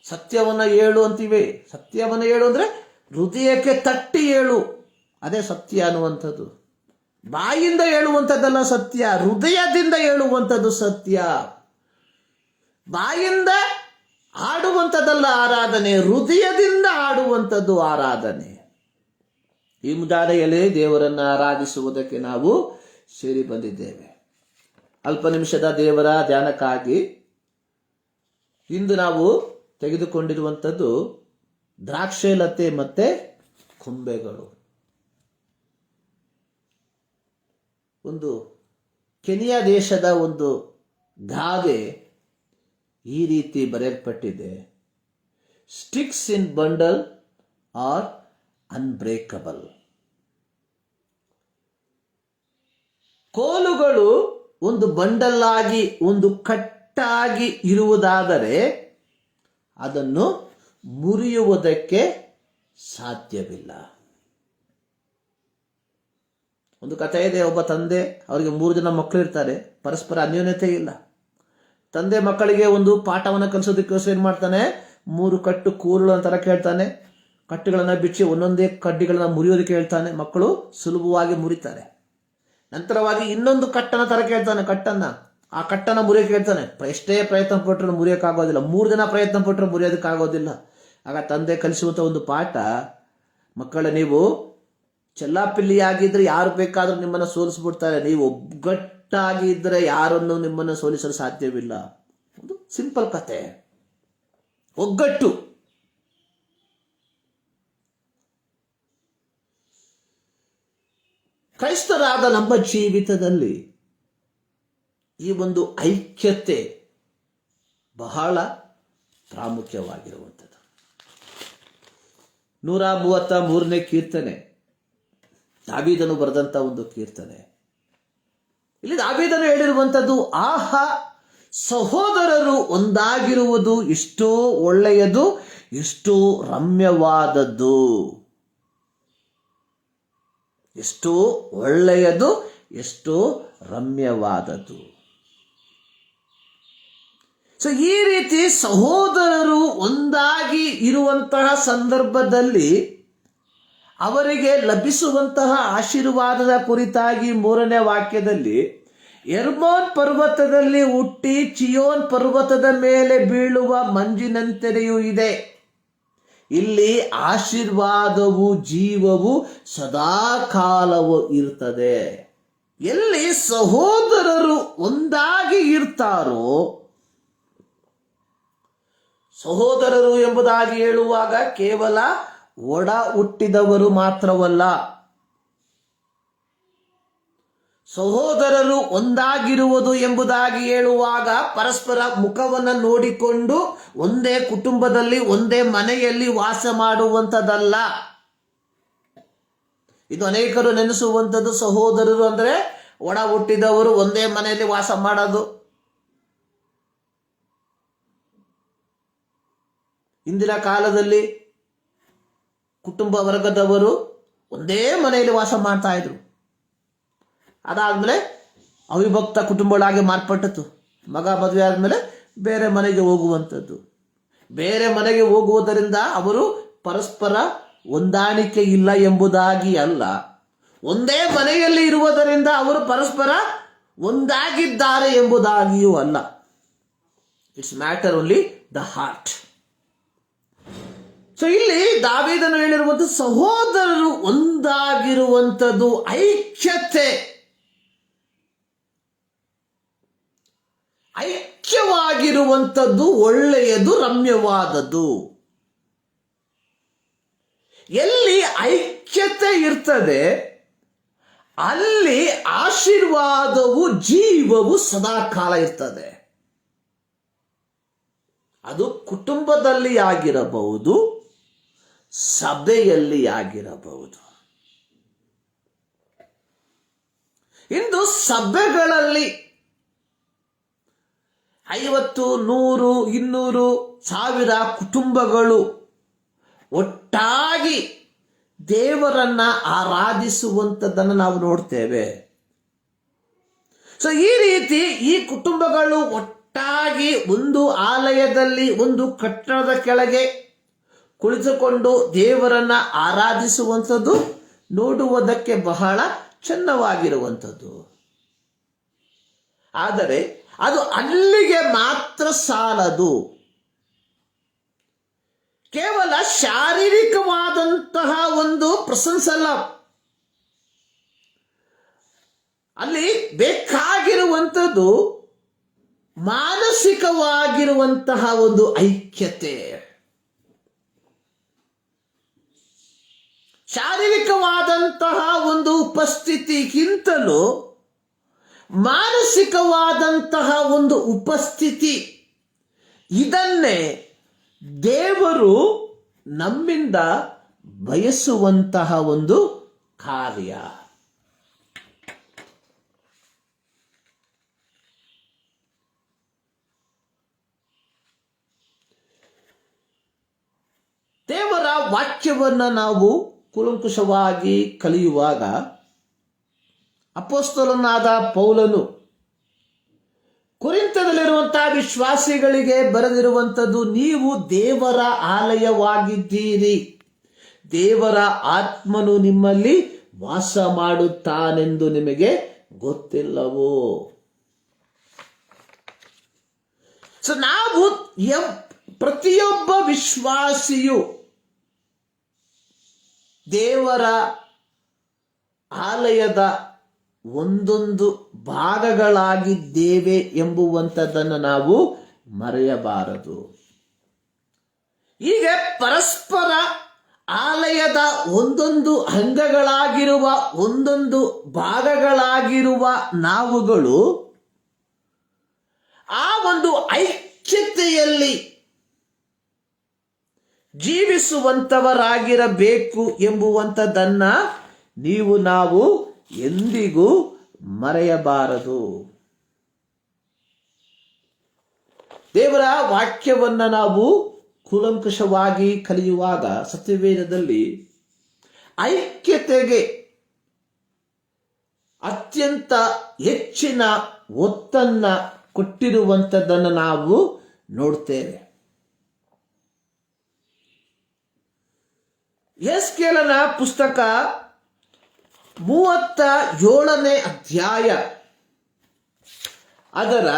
ಸತ್ಯವನ್ನ ಹೇಳು ಅಂತೀವಿ. ಸತ್ಯವನ್ನ ಹೇಳು ಅಂದ್ರೆ ಹೃದಯಕ್ಕೆ ತಟ್ಟಿ ಹೇಳು, ಅದೇ ಸತ್ಯ ಅನ್ನುವಂಥದ್ದು. ಬಾಯಿಂದ ಹೇಳುವಂಥದ್ದಲ್ಲ ಸತ್ಯ, ಹೃದಯದಿಂದ ಹೇಳುವಂಥದ್ದು ಸತ್ಯ. ಬಾಯಿಂದ ಆಡುವಂಥದ್ದಲ್ಲ ಆರಾಧನೆ, ಹೃದಯದಿಂದ ಆಡುವಂಥದ್ದು ಆರಾಧನೆ. ಈ ಮುಂಜಾನೆಯಲ್ಲಿ ದೇವರನ್ನು ಆರಾಧಿಸುವುದಕ್ಕೆ ನಾವು ಸೇರಿ ಬಂದಿದ್ದೇವೆ. ಅಲ್ಪ ನಿಮಿಷದ ದೇವರ ಧ್ಯಾನಕ್ಕಾಗಿ ಇಂದು ನಾವು ತೆಗೆದುಕೊಂಡಿರುವಂಥದ್ದು ದ್ರಾಕ್ಷೇಲತೆ ಮತ್ತೆ ಕೊಂಬೆಗಳು. ಒಂದು ಕೆನಿಯಾ ದೇಶದ ಒಂದು ಗಾದೆ ಈ ರೀತಿ ಬರೆಯಲ್ಪಟ್ಟಿದೆ, ಸ್ಟಿಕ್ಸ್ ಇನ್ ಬಂಡಲ್ ಆರ್ ಅನ್ಬ್ರೇಕಬಲ್. ಕೋಲುಗಳು ಒಂದು ಬಂಡಲ್ ಆಗಿ ಒಂದು ಕಟ್ಟಾಗಿ ಇರುವುದಾದರೆ ಅದನ್ನು ಮುರಿಯುವುದಕ್ಕೆ ಸಾಧ್ಯವಿಲ್ಲ. ಒಂದು ಕಥೆ ಇದೆ. ಒಬ್ಬ ತಂದೆ, ಅವರಿಗೆ 3 ಜನ ಮಕ್ಕಳು ಇರ್ತಾರೆ, ಪರಸ್ಪರ ಅನ್ಯೋನ್ಯತೆ ಇಲ್ಲ. ತಂದೆ ಮಕ್ಕಳಿಗೆ ಒಂದು ಪಾಠವನ್ನು ಕಲಿಸೋದಕ್ಕೋಸ್ಕರ ಏನು ಮಾಡ್ತಾನೆ, 3 ಕಟ್ಟು ಕೂರುಗಳ ತರ ಕೇಳ್ತಾನೆ. ಕಟ್ಟುಗಳನ್ನು ಬಿಚ್ಚಿ ಒಂದೊಂದೇ ಕಡ್ಡಿಗಳನ್ನ ಮುರಿಯೋದಕ್ಕೆ ಹೇಳ್ತಾನೆ. ಮಕ್ಕಳು ಸುಲಭವಾಗಿ ಮುರಿತಾರೆ. ನಂತರವಾಗಿ ಇನ್ನೊಂದು ಕಟ್ಟನ ತರ ಕೇಳ್ತಾನೆ, ಆ ಕಟ್ಟನ್ನು ಮುರಿಯೋಕೆ ಹೇಳ್ತಾನೆ. ಎಷ್ಟೇ ಪ್ರಯತ್ನ ಪಟ್ಟರು ಮುರಿಯೋಕ್ಕಾಗೋದಿಲ್ಲ. 3 ಜನ ಪ್ರಯತ್ನ ಪಟ್ಟರು ಮುರಿಯೋದಕ್ಕಾಗೋದಿಲ್ಲ. ಆಗ ತಂದೆ ಕಲಿಸುವಂಥ ಒಂದು ಪಾಠ, ಮಕ್ಕಳ ನೀವು ಚೆಲ್ಲಾಪಿಲ್ಲಿಯಾಗಿದ್ರೆ ಯಾರು ಬೇಕಾದ್ರೂ ನಿಮ್ಮನ್ನು ಸೋಲಿಸ್ಬಿಡ್ತಾರೆ. ನೀವು ಒಗ್ಗಟ್ಟಾಗಿ ಇದ್ರೆ ಯಾರನ್ನು ನಿಮ್ಮನ್ನು ಸೋಲಿಸಲು ಸಾಧ್ಯವಿಲ್ಲ. ಒಂದು ಸಿಂಪಲ್ ಕತೆ, ಒಗ್ಗಟ್ಟು. ಕ್ರೈಸ್ತರಾದ ನಮ್ಮ ಜೀವಿತದಲ್ಲಿ ಈ ಒಂದು ಐಕ್ಯತೆ ಬಹಳ ಪ್ರಾಮುಖ್ಯವಾಗಿರುವಂಥದ್ದು. 133ನೇ ಕೀರ್ತನೆ ದಾವೀದನು ಬರೆದಂತ ಒಂದು ಕೀರ್ತನೆ. ಇಲ್ಲಿ ದಾವೀದನು ಹೇಳಿರುವಂಥದ್ದು, ಆಹಾ ಸಹೋದರರು ಒಂದಾಗಿರುವುದು ಎಷ್ಟೋ ಒಳ್ಳೆಯದು, ಎಷ್ಟೋ ರಮ್ಯವಾದದ್ದು. ಎಷ್ಟೋ ಒಳ್ಳೆಯದು, ಎಷ್ಟೋ ರಮ್ಯವಾದದ್ದು. ಸೊ ಈ ರೀತಿ ಸಹೋದರರು ಒಂದಾಗಿ ಇರುವಂತಹ ಸಂದರ್ಭದಲ್ಲಿ ಅವರಿಗೆ ಲಭಿಸುವಂತಹ ಆಶೀರ್ವಾದದ ಕುರಿತಾಗಿ 3ನೇ ವಾಕ್ಯದಲ್ಲಿ, ಎರ್ಮೋನ್ ಪರ್ವತದಲ್ಲಿ ಹುಟ್ಟಿ ಚಿಯೋನ್ ಪರ್ವತದ ಮೇಲೆ ಬೀಳುವ ಮಂಜಿನಂತೆಯೂ ಇದೆ. ಇಲ್ಲಿ ಆಶೀರ್ವಾದವು ಜೀವವು ಸದಾಕಾಲವೂ ಇರ್ತದೆ. ಎಲ್ಲಿ ಸಹೋದರರು ಒಂದಾಗಿ ಇರ್ತಾರೋ, ಸಹೋದರರು ಎಂಬುದಾಗಿ ಹೇಳುವಾಗ ಕೇವಲ ಒಡ ಹುಟ್ಟಿದವರು ಮಾತ್ರವಲ್ಲ, ಸಹೋದರರು ಒಂದಾಗಿರುವುದು ಎಂಬುದಾಗಿ ಹೇಳುವಾಗ ಪರಸ್ಪರ ಮುಖವನ್ನು ನೋಡಿಕೊಂಡು ಒಂದೇ ಕುಟುಂಬದಲ್ಲಿ ಒಂದೇ ಮನೆಯಲ್ಲಿ ವಾಸ ಮಾಡುವಂಥದ್ದಲ್ಲ. ಇದು ಅನೇಕರು ನೆನೆಸುವಂಥದ್ದು. ಸಹೋದರರು ಅಂದರೆ ಒಡ ಹುಟ್ಟಿದವರು ಒಂದೇ ಮನೆಯಲ್ಲಿ ವಾಸ ಮಾಡೋದು. ಇಂದಿನ ಕಾಲದಲ್ಲಿ ಕುಟುಂಬ ವರ್ಗದವರು ಒಂದೇ ಮನೆಯಲ್ಲಿ ವಾಸ ಮಾಡ್ತಾ ಇದ್ರು. ಅದಾದ್ಮೇಲೆ ಅವಿಭಕ್ತ ಕುಟುಂಬಗಳಾಗಿ ಮಾರ್ಪಟ್ಟಿತು. ಮಗ ಮದುವೆ ಆದ್ಮೇಲೆ ಬೇರೆ ಮನೆಗೆ ಹೋಗುವಂಥದ್ದು. ಬೇರೆ ಮನೆಗೆ ಹೋಗುವುದರಿಂದ ಅವರು ಪರಸ್ಪರ ಹೊಂದಾಣಿಕೆ ಇಲ್ಲ ಎಂಬುದಾಗಿ ಅಲ್ಲ, ಒಂದೇ ಮನೆಯಲ್ಲಿ ಇರುವುದರಿಂದ ಅವರು ಪರಸ್ಪರ ಒಂದಾಗಿದ್ದಾರೆ ಎಂಬುದಾಗಿಯೂ ಅಲ್ಲ. It's matter only the heart. So ಇಲ್ಲಿ ದಾವೀದನು ಹೇಳಿರುವಂಥ ಸಹೋದರರು ಒಂದಾಗಿರುವಂಥದ್ದು ಐಕ್ಯತೆ, ಐಕ್ಯವಾಗಿರುವಂಥದ್ದು ಒಳ್ಳೆಯದು, ರಮ್ಯವಾದದ್ದು. ಎಲ್ಲಿ ಐಕ್ಯತೆ ಇರ್ತದೆ ಅಲ್ಲಿ ಆಶೀರ್ವಾದವು ಜೀವವು ಸದಾಕಾಲ ಇರ್ತದೆ. ಅದು ಕುಟುಂಬದಲ್ಲಿ ಆಗಿರಬಹುದು, ಸಭೆಯಲ್ಲಿ ಆಗಿರಬಹುದು. ಇಂದು ಸಭೆಗಳಲ್ಲಿ 50, 100, 200, 1000 ಕುಟುಂಬಗಳು ಒಟ್ಟಾಗಿ ದೇವರನ್ನ ಆರಾಧಿಸುವಂಥದ್ದನ್ನು ನಾವು ನೋಡ್ತೇವೆ. ಸೊ ಈ ರೀತಿ ಈ ಕುಟುಂಬಗಳು ಒಟ್ಟಾಗಿ ಒಂದು ಆಲಯದಲ್ಲಿ ಒಂದು ಕಟ್ಟಡದ ಕೆಳಗೆ ಕುಳಿತುಕೊಂಡು ದೇವರನ್ನ ಆರಾಧಿಸುವಂಥದ್ದು ನೋಡುವುದಕ್ಕೆ ಬಹಳ ಚೆನ್ನವಾಗಿರುವಂಥದ್ದು. ಆದರೆ ಅದು ಅಲ್ಲಿಗೆ ಮಾತ್ರ ಸಾಲದು. ಕೇವಲ ಶಾರೀರಿಕವಾದಂತಹ ಒಂದು ಪ್ರೆಸೆನ್ಸ್ ಅಲ್ಲ, ಅಲ್ಲಿ ಬೇಕಾಗಿರುವಂಥದ್ದು ಮಾನಸಿಕವಾಗಿರುವಂತಹ ಒಂದು ಐಕ್ಯತೆ. ಶಾರೀರಿಕವಾದಂತಹ ಒಂದು ಉಪಸ್ಥಿತಿಗಿಂತಲೂ ಮಾನಸಿಕವಾದಂತಹ ಒಂದು ಉಪಸ್ಥಿತಿ, ಇದನ್ನೇ ದೇವರು ನಮ್ಮಿಂದ ಬಯಸುವಂತಹ ಒಂದು ಕಾರ್ಯ. ವಾಕ್ಯವನ್ನು ನಾವು ಕೂಲಂಕುಷವಾಗಿ ಕಲಿಯುವಾಗ ಅಪೊಸ್ತಲನಾದ ಪೌಲನು ಕೊರಿಂಥದಲ್ಲಿರುವಂತಹ ವಿಶ್ವಾಸಿಗಳಿಗೆ ಬರೆದಿರುವಂಥದ್ದು, ನೀವು ದೇವರ ಆಲಯವಾಗಿದ್ದೀರಿ, ದೇವರ ಆತ್ಮನು ನಿಮ್ಮಲ್ಲಿ ವಾಸ ಮಾಡುತ್ತಾನೆಂದು ನಿಮಗೆ ಗೊತ್ತಿಲ್ಲವೋ. ಸೊ ನಾವು ಪ್ರತಿಯೊಬ್ಬ ವಿಶ್ವಾಸಿಯು ದೇವರ ಆಲಯದ ಒಂದೊಂದು ಭಾಗಗಳಾಗಿದ್ದೇವೆ ಎಂಬುವಂಥದ್ದನ್ನು ನಾವು ಮರೆಯಬಾರದು. ಹೀಗೆ ಪರಸ್ಪರ ಆಲಯದ ಒಂದೊಂದು ಅಂಗಗಳಾಗಿರುವ, ಒಂದೊಂದು ಭಾಗಗಳಾಗಿರುವ ನಾವುಗಳು ಆ ಒಂದು ಐಕ್ಯತೆಯಲ್ಲಿ ಜೀವಿಸುವಂಥವರಾಗಿರಬೇಕು ಎಂಬುವಂಥದ್ದನ್ನ ನಾವು ಎಂದಿಗೂ ಮರೆಯಬಾರದು. ದೇವರ ವಾಕ್ಯವನ್ನ ನಾವು ಕೂಲಂಕಷವಾಗಿ ಕಲಿಯುವಾಗ ಸತ್ಯವೇದದಲ್ಲಿ ಐಕ್ಯತೆಗೆ ಅತ್ಯಂತ ಹೆಚ್ಚಿನ ಒತ್ತನ್ನ ಕೊಟ್ಟಿರುವಂಥದ್ದನ್ನು ನಾವು ನೋಡ್ತೇವೆ. ಯೆಹೆಜ್ಕೇಲನ ಪುಸ್ತಕ 37ನೇ ಅಧ್ಯಾಯ ಅದರ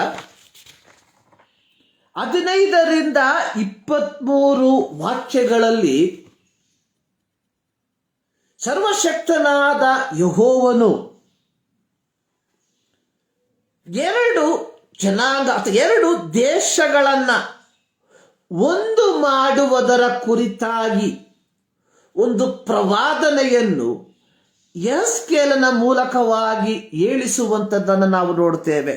15ರಿಂದ 23 ವಾಕ್ಯಗಳಲ್ಲಿ ಸರ್ವಶಕ್ತನಾದ ಯೆಹೋವನು ಎರಡು ಜನಾಂಗ ಅಥವಾ ಎರಡು ದೇಶಗಳನ್ನ ಒಂದು ಮಾಡುವುದರ ಕುರಿತಾಗಿ ಒಂದು ಪ್ರವಾದನೆಯನ್ನು ಯೆಹೆಜ್ಕೇಲನ ಮೂಲಕವಾಗಿ ಹೇಳಿಸುವಂಥದ್ದನ್ನು ನಾವು ನೋಡ್ತೇವೆ.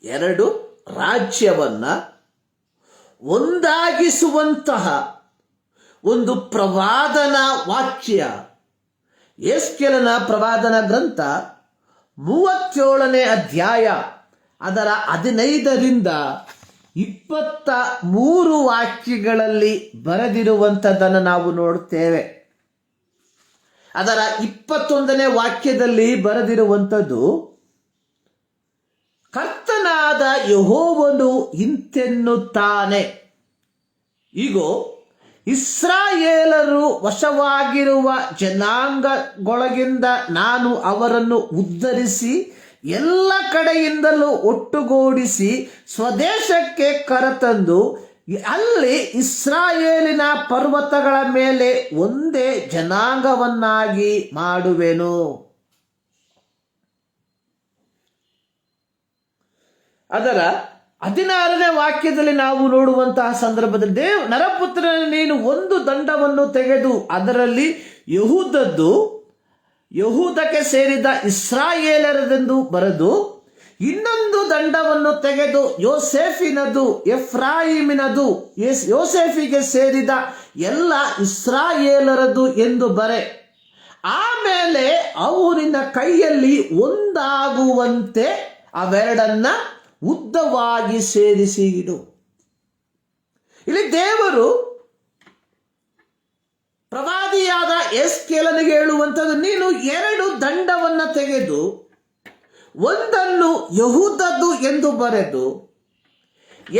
ಎರಡು ರಾಜ್ಯವನ್ನ ಒಂದಾಗಿಸುವಂತಹ ಒಂದು ಪ್ರವಾದನಾ ವಾಕ್ಯ. ಯೆಹೆಜ್ಕೇಲನ ಪ್ರವಾದನ ಗ್ರಂಥ 37ನೇ ಅಧ್ಯಾಯ ಅದರ 15ರಿಂದ 23 ವಾಕ್ಯಗಳಲ್ಲಿ ಬರೆದಿರುವಂಥದ್ದನ್ನು ನಾವು ನೋಡ್ತೇವೆ. ಅದರ 21ನೇ ವಾಕ್ಯದಲ್ಲಿ ಬರೆದಿರುವಂಥದ್ದು, ಕರ್ತನಾದ ಯೆಹೋವನು ಇಂತೆನ್ನುತ್ತಾನೆ, ಇಗೋ ಇಸ್ರಾಯೇಲರು ವಶವಾಗಿರುವ ಜನಾಂಗಗಳೊಳಗಿಂದ ನಾನು ಅವರನ್ನು ಉದ್ಧರಿಸಿ ಎಲ್ಲ ಕಡೆಯಿಂದಲೂ ಒಟ್ಟುಗೂಡಿಸಿ ಸ್ವದೇಶಕ್ಕೆ ಕರೆತಂದು ಅಲ್ಲಿ ಇಸ್ರಾಯೇಲಿನ ಪರ್ವತಗಳ ಮೇಲೆ ಒಂದೇ ಜನಾಂಗವನ್ನಾಗಿ ಮಾಡುವೆನು. ಅದರ 16ನೇ ವಾಕ್ಯದಲ್ಲಿ ನಾವು ನೋಡುವಂತಹ ಸಂದರ್ಭದಲ್ಲಿ, ನರಪುತ್ರನ ನೀನು ಒಂದು ದಂಡವನ್ನು ತೆಗೆದು ಅದರಲ್ಲಿ ಯಹೂದಕ್ಕೆ ಸೇರಿದ ಇಸ್ರಾಯೇಲರದೆಂದು ಬರೆದು, ಇನ್ನೊಂದು ದಂಡವನ್ನು ತೆಗೆದು ಯೋಸೇಫಿನದು, ಎಫ್ರಾಯಿಮಿನದು, ಯೋಸೇಫಿಗೆ ಸೇರಿದ ಎಲ್ಲ ಇಸ್ರಾಯೇಲರದು ಎಂದು ಬರೆ. ಆಮೇಲೆ ಅವು ನಿನ್ನ ಕೈಯಲ್ಲಿ ಒಂದಾಗುವಂತೆ ಅವೆರಡನ್ನ ಉದ್ದವಾಗಿ ಸೇರಿಸಿ ಇಡು. ಇಲ್ಲಿ ದೇವರು ಪ್ರವಾದಿಯಾದ ಯೆಹೆಜ್ಕೇಲನಿಗೆ ಹೇಳುವಂಥದ್ದು, ನೀನು ಎರಡು ದಂಡವನ್ನು ತೆಗೆದು ಒಂದನ್ನು ಯಹೂದದ್ದು ಎಂದು ಬರೆದು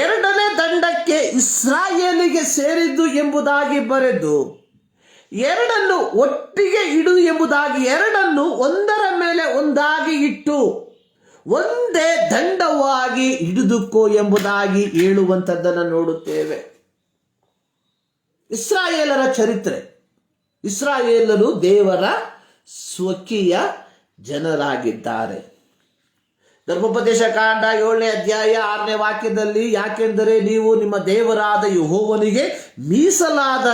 ಎರಡನೇ ದಂಡಕ್ಕೆ ಇಸ್ರಾಯೇಲಿಗೆ ಸೇರಿದ್ದು ಎಂಬುದಾಗಿ ಬರೆದು ಎರಡನ್ನು ಒಟ್ಟಿಗೆ ಇಡು ಎಂಬುದಾಗಿ, ಎರಡನ್ನು ಒಂದರ ಮೇಲೆ ಒಂದಾಗಿ ಇಟ್ಟು ಒಂದೇ ದಂಡವಾಗಿ ಹಿಡಿದುಕೋ ಎಂಬುದಾಗಿ ಹೇಳುವಂಥದ್ದನ್ನು ನೋಡುತ್ತೇವೆ. ಇಸ್ರಾಯೇಲರ ಚರಿತ್ರೆ, ಇಸ್ರಾಯೇಲರು ದೇವರ ಸ್ವಕೀಯ ಜನರಾಗಿದ್ದಾರೆ. ಧರ್ಮೋಪದೇಶ ಕಾಂಡ 7ನೇ ಅಧ್ಯಾಯ 6ನೇ ವಾಕ್ಯದಲ್ಲಿ, ಯಾಕೆಂದರೆ ನೀವು ನಿಮ್ಮ ದೇವರಾದ ಯೆಹೋವನಿಗೆ ಮೀಸಲಾದ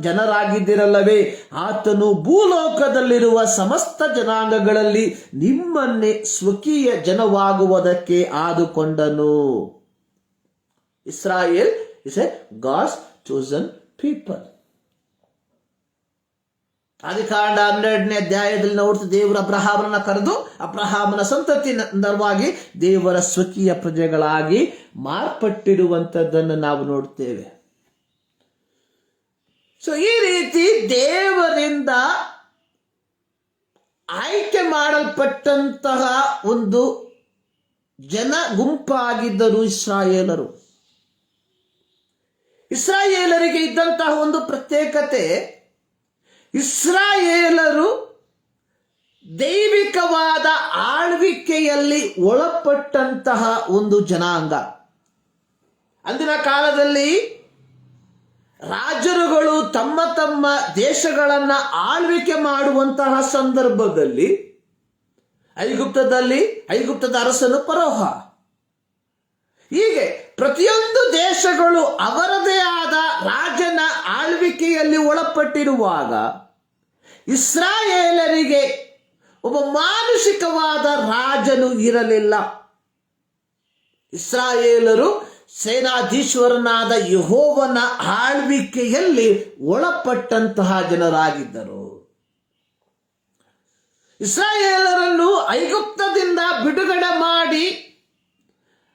ಜನರಾಗಿದ್ದಿರಲ್ಲವೇ, ಆತನು ಭೂಲೋಕದಲ್ಲಿರುವ ಸಮಸ್ತ ಜನಾಂಗಗಳಲ್ಲಿ ನಿಮ್ಮನ್ನೇ ಸ್ವಕೀಯ ಜನವಾಗುವುದಕ್ಕೆ ಆದುಕೊಂಡನು. Israel is a God's chosen people. ಆದಿಕಾಂಡ 12ನೇ ಅಧ್ಯಾಯದಲ್ಲಿ ನೋಡ್ತೀವಿ, ದೇವರ ಅಬ್ರಹಾಮನ ಕರೆದು ಅಬ್ರಹಾಮನ ಸಂತತಿಯಿಂದವಾಗಿ ದೇವರ ಸ್ವಕೀಯ ಪ್ರಜೆಗಳಾಗಿ ಮಾರ್ಪಟ್ಟಿರುವಂಥದ್ದನ್ನು ನಾವು ನೋಡ್ತೇವೆ. ಈ ರೀತಿ ದೇವರಿಂದ ಆಯ್ಕೆ ಮಾಡಲ್ಪಟ್ಟಂತಹ ಒಂದು ಜನ ಗುಂಪಾಗಿದ್ದರು ಇಸ್ರಾಯೇಲರು. ಇಸ್ರಾಯೇಲರಿಗೆ ಇದ್ದಂತಹ ಒಂದು ಪ್ರತ್ಯೇಕತೆ, ಇಸ್ರಾಯೇಲರು ದೈವಿಕವಾದ ಆಳ್ವಿಕೆಯಲ್ಲಿ ಒಳಪಟ್ಟಂತಹ ಒಂದು ಜನಾಂಗ. ಅಂದಿನ ಕಾಲದಲ್ಲಿ ರಾಜರುಗಳು ತಮ್ಮ ತಮ್ಮ ದೇಶಗಳನ್ನು ಆಳ್ವಿಕೆ ಮಾಡುವಂತಹ ಸಂದರ್ಭದಲ್ಲಿ ಐಗುಪ್ತದ ಅರಸನು ಫರೋಹ, ಹೀಗೆ ಪ್ರತಿಯೊಂದು ದೇಶಗಳು ಅವರದೇ ಆದ ರಾಜನ ಆಳ್ವಿಕೆಯಲ್ಲಿ ಒಳಪಟ್ಟಿರುವಾಗ ಇಸ್ರಾಯೇಲರಿಗೆ ಒಬ್ಬ ಮಾನುಷಿಕವಾದ ರಾಜನು ಇರಲಿಲ್ಲ. ಇಸ್ರಾಯೇಲರು ಸೇನಾಧೀಶ್ವರನಾದ ಯೆಹೋವನ ಆಳ್ವಿಕೆಯಲ್ಲಿ ಒಳಪಟ್ಟಂತಹ ಜನರಾಗಿದ್ದರು. ಇಸ್ರಾಯೇಲರನ್ನು ಐಗುಪ್ತದಿಂದ ಬಿಡುಗಡೆ ಮಾಡಿ